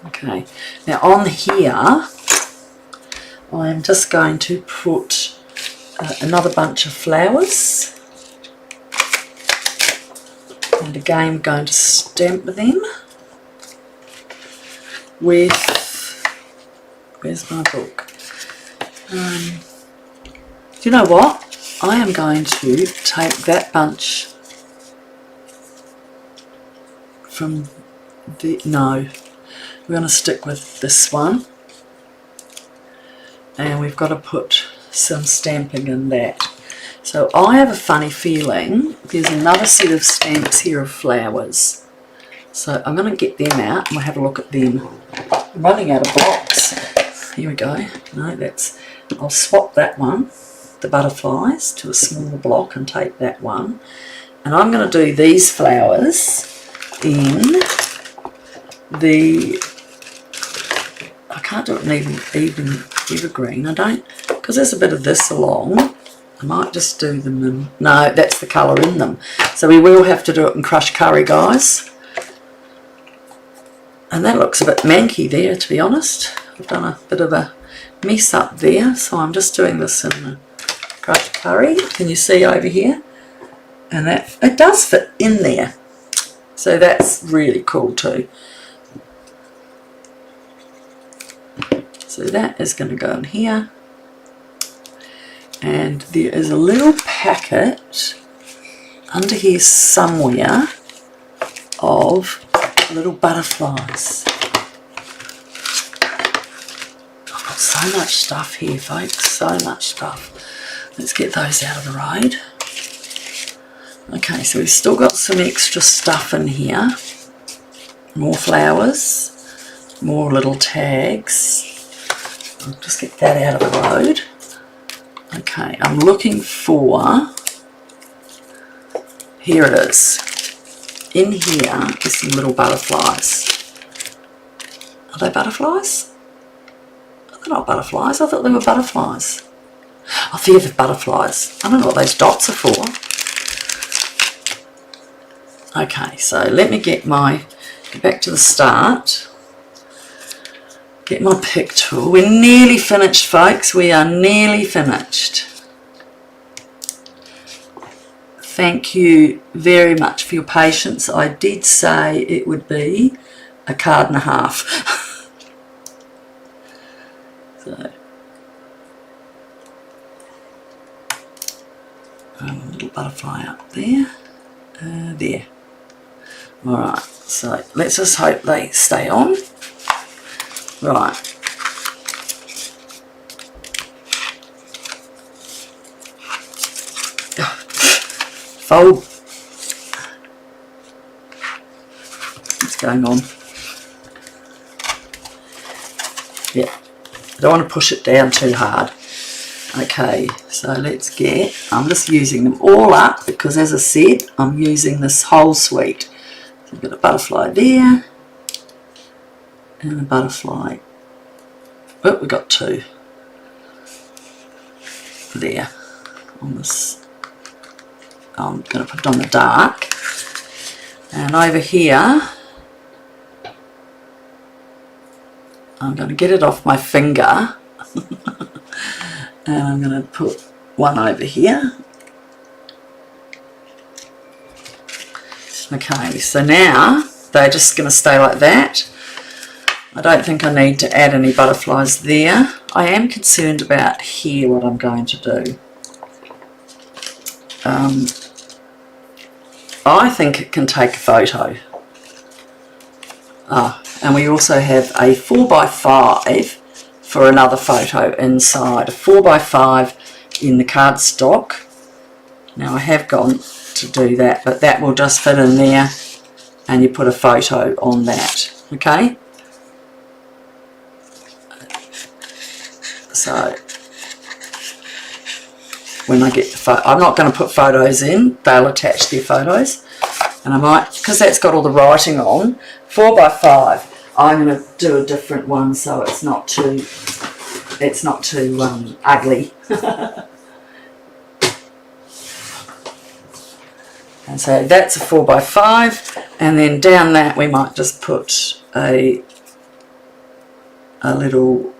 Okay, now on here I am just going to put another bunch of flowers. And again I'm going to stamp them with... Where's my book? Do you know what? I am going to take that bunch from the... No, we're going to stick with this one. And we've got to put some stamping in that. So I have a funny feeling there's another set of stamps here of flowers. So I'm going to get them out and we'll have a look at them. I'm running out of blocks. Here we go. No, that's... I'll swap that one, the butterflies, to a smaller block and take that one. And I'm going to do these flowers in the... I can't do it in even evergreen. I don't, because there's a bit of this along. I might just do them in... No, that's the colour in them. So we will have to do it in crushed curry, guys. And that looks a bit manky there, to be honest. I've done a bit of a mess up there, so I'm just doing this in a great curry. Can you see over here? And that it does fit in there, so that's really cool too. So that is going to go in here, and there is a little packet under here somewhere of little butterflies. I've got so much stuff here, folks, so much stuff. Let's get those out of the road. Okay, so we've still got some extra stuff in here. More flowers, more little tags. I'll just get that out of the road. Okay, I'm looking for, here it is. In here is some little butterflies. Are they butterflies? They're not butterflies. I thought they were butterflies. Oh, they're the butterflies. I don't know what those dots are for. Okay, so let me get back to the start. Get my pick tool. We're nearly finished, folks. We are nearly finished. Thank you very much for your patience. I did say it would be a card and a half. So, a little butterfly up there. There. Alright, so let's just hope they stay on. Right. Fold. What's going on? Yeah, I don't want to push it down too hard. Okay, so let's get, I'm just using them all up because, as I said, I'm using this whole suite. So I've got a butterfly there and a butterfly. Oh, we've got two there on this. I'm going to put it on the dark, and over here I'm going to get it off my finger and I'm going to put one over here. Okay, so now they're just going to stay like that. I don't think I need to add any butterflies there. I am concerned about here what I'm going to do. I think it can take a photo. And we also have a 4x5 for another photo inside. A 4x5 in the cardstock. Now I have gone to do that, but that will just fit in there and you put a photo on that. Okay? So when I get the photo, I'm not going to put photos in, they'll attach their photos, and I might, because that's got all the writing on, 4x5, I'm going to do a different one so it's not too ugly. And so that's a 4x5, and then down that we might just put a little,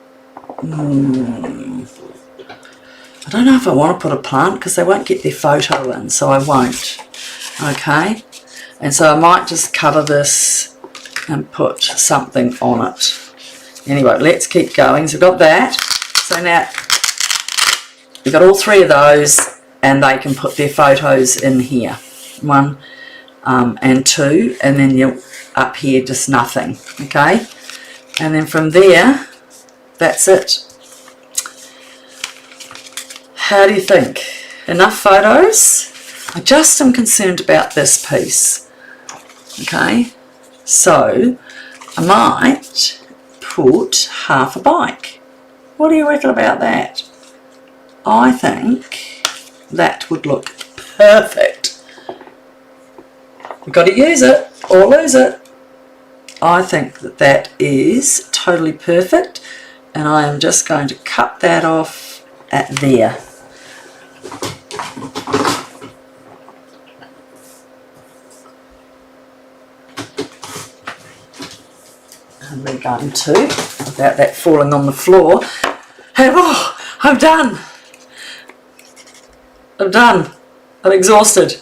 I don't know if I want to put a plant because they won't get their photo in, so I won't. Okay, and so I might just cover this and put something on it. Anyway, let's keep going. So we've got that. So now we've got all three of those, and they can put their photos in here. 1 and 2, and then you're up here just nothing. Okay, and then from there, that's it. How do you think? Enough photos? I just am concerned about this piece. Okay, so I might put half a bike. What do you reckon about that? I think that would look perfect. We've got to use it or lose it. I think that that is totally perfect, and I am just going to cut that off at there. And we're going to, without that falling on the floor, and oh, I'm done. I'm done. I'm exhausted.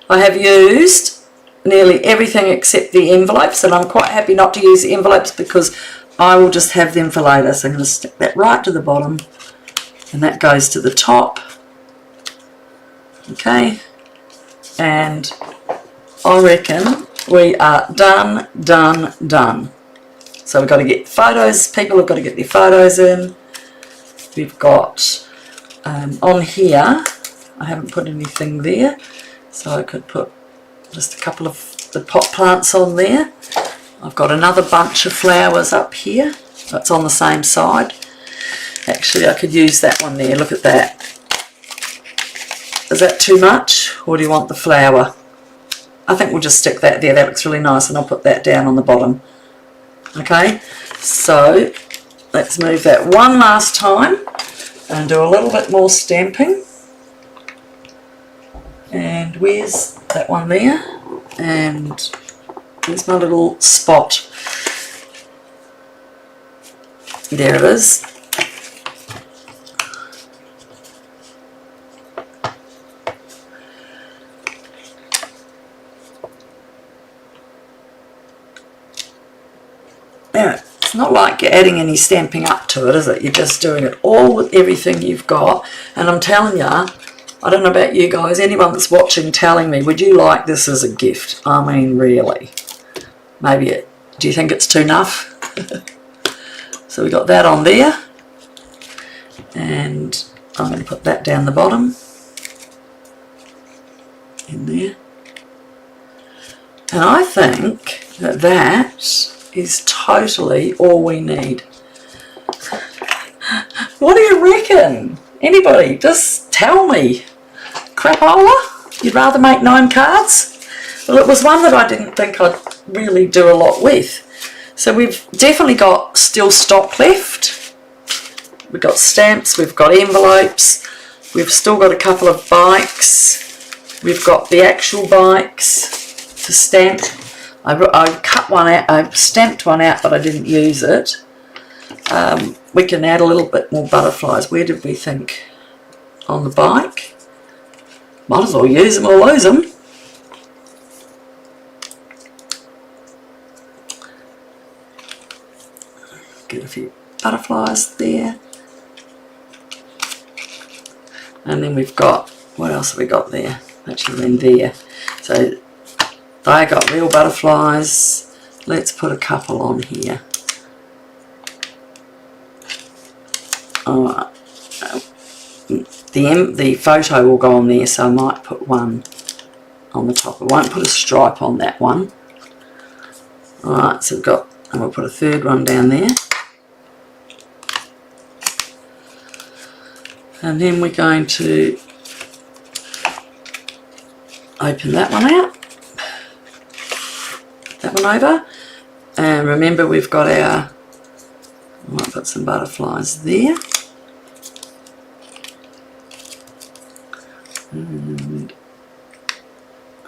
I have used nearly everything except the envelopes, and I'm quite happy not to use the envelopes because I will just have them for later. So I'm going to stick that right to the bottom, and that goes to the top. Okay, and I reckon we are done, done, done. So we've got to get photos, people have got to get their photos in. We've got on here, I haven't put anything there, so I could put just a couple of the pot plants on there. I've got another bunch of flowers up here, that's on the same side. Actually, I could use that one there, look at that. Is that too much, or do you want the flower? I think we'll just stick that there, that looks really nice, and I'll put that down on the bottom. Okay, so let's move that one last time and do a little bit more stamping. And where's that one there? And there's my little spot. There it is. Now, it's not like you're adding any stamping up to it, is it? You're just doing it all with everything you've got. And I'm telling you, I don't know about you guys, anyone that's watching telling me, would you like this as a gift? I mean, really. Maybe do you think it's too enough? So we got that on there. And I'm going to put that down the bottom. In there. And I think that that is totally all we need. What do you reckon? Anybody, just tell me. Crapola? You'd rather make 9 cards? Well, it was one that I didn't think I'd really do a lot with. So we've definitely got still stock left. We've got stamps, we've got envelopes, we've still got a couple of bikes, we've got the actual bikes to stamp. I cut one out, I stamped one out, but I didn't use it. We can add a little bit more butterflies. Where did we think? On the bike? Might as well use them or lose them. Get a few butterflies there. And then we've got, what else have we got there? Actually in there. So they got real butterflies. Let's put a couple on here. Alright. The photo will go on there, so I might put one on the top. I won't put a stripe on that one. Alright, so we've got, and we'll put a third one down there. And then we're going to open that one out. That one over, and remember we've got our, I might put some butterflies there, and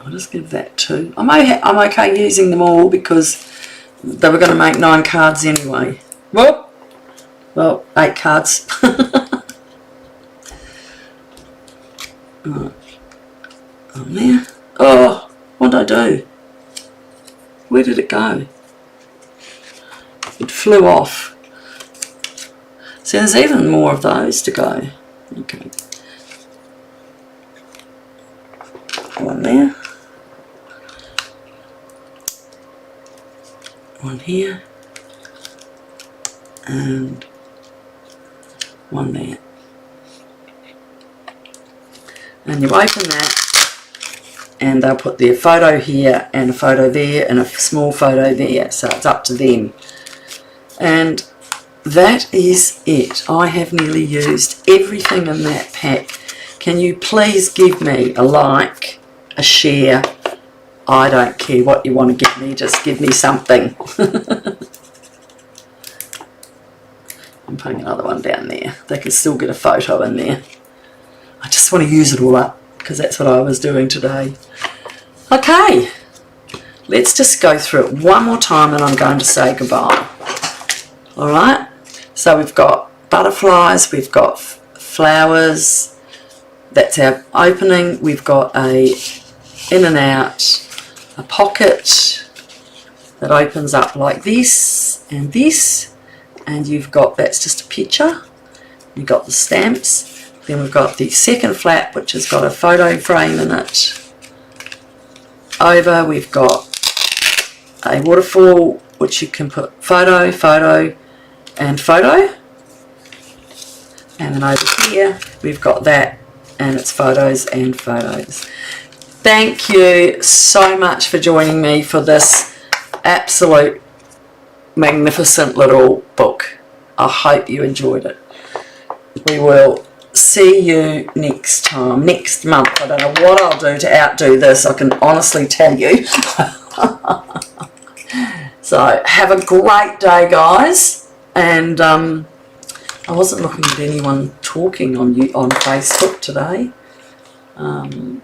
I'll just give that 2. I'm okay using them all because they were going to make 9 cards anyway. Well, 8 cards. Right. On there. Oh, what did I do? Where did it go? It flew off. So there's even more of those to go. Okay. One there. One here. And one there. And you open that, and they'll put their photo here and a photo there and a small photo there, so it's up to them. And that is it. I have nearly used everything in that pack. Can you please give me a like, a share? I don't care what you want to give me, just give me something. I'm putting another one down there. They can still get a photo in there. I just want to use it all up because that's what I was doing today. Okay, let's just go through it one more time and I'm going to say goodbye. Alright, so we've got butterflies, we've got flowers, that's our opening, we've got a in and out, a pocket that opens up like this, and you've got, that's just a picture, you've got the stamps, then we've got the second flap which has got a photo frame in it. Over we've got a waterfall which you can put photo, photo and photo, and then over here we've got that and it's photos and photos. Thank you so much for joining me for this absolute magnificent little book. I hope you enjoyed it. We will see you next time, next month. I don't know what I'll do to outdo this, I can honestly tell you. So have a great day, guys, and I wasn't looking at anyone talking on Facebook today. I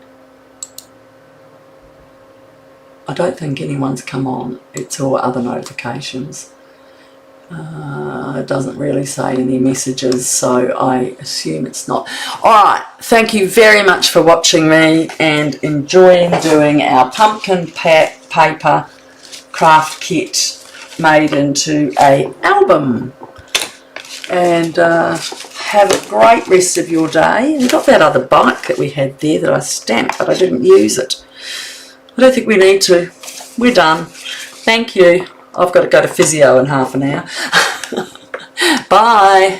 don't think anyone's come on. It's all other notifications. It doesn't really say any messages, so I assume it's not. Alright, thank you very much for watching me and enjoying doing our pumpkin paper craft kit made into an album. And have a great rest of your day. We've got that other bike that we had there that I stamped, but I didn't use it. I don't think we need to. We're done. Thank you. I've got to go to physio in half an hour. Bye.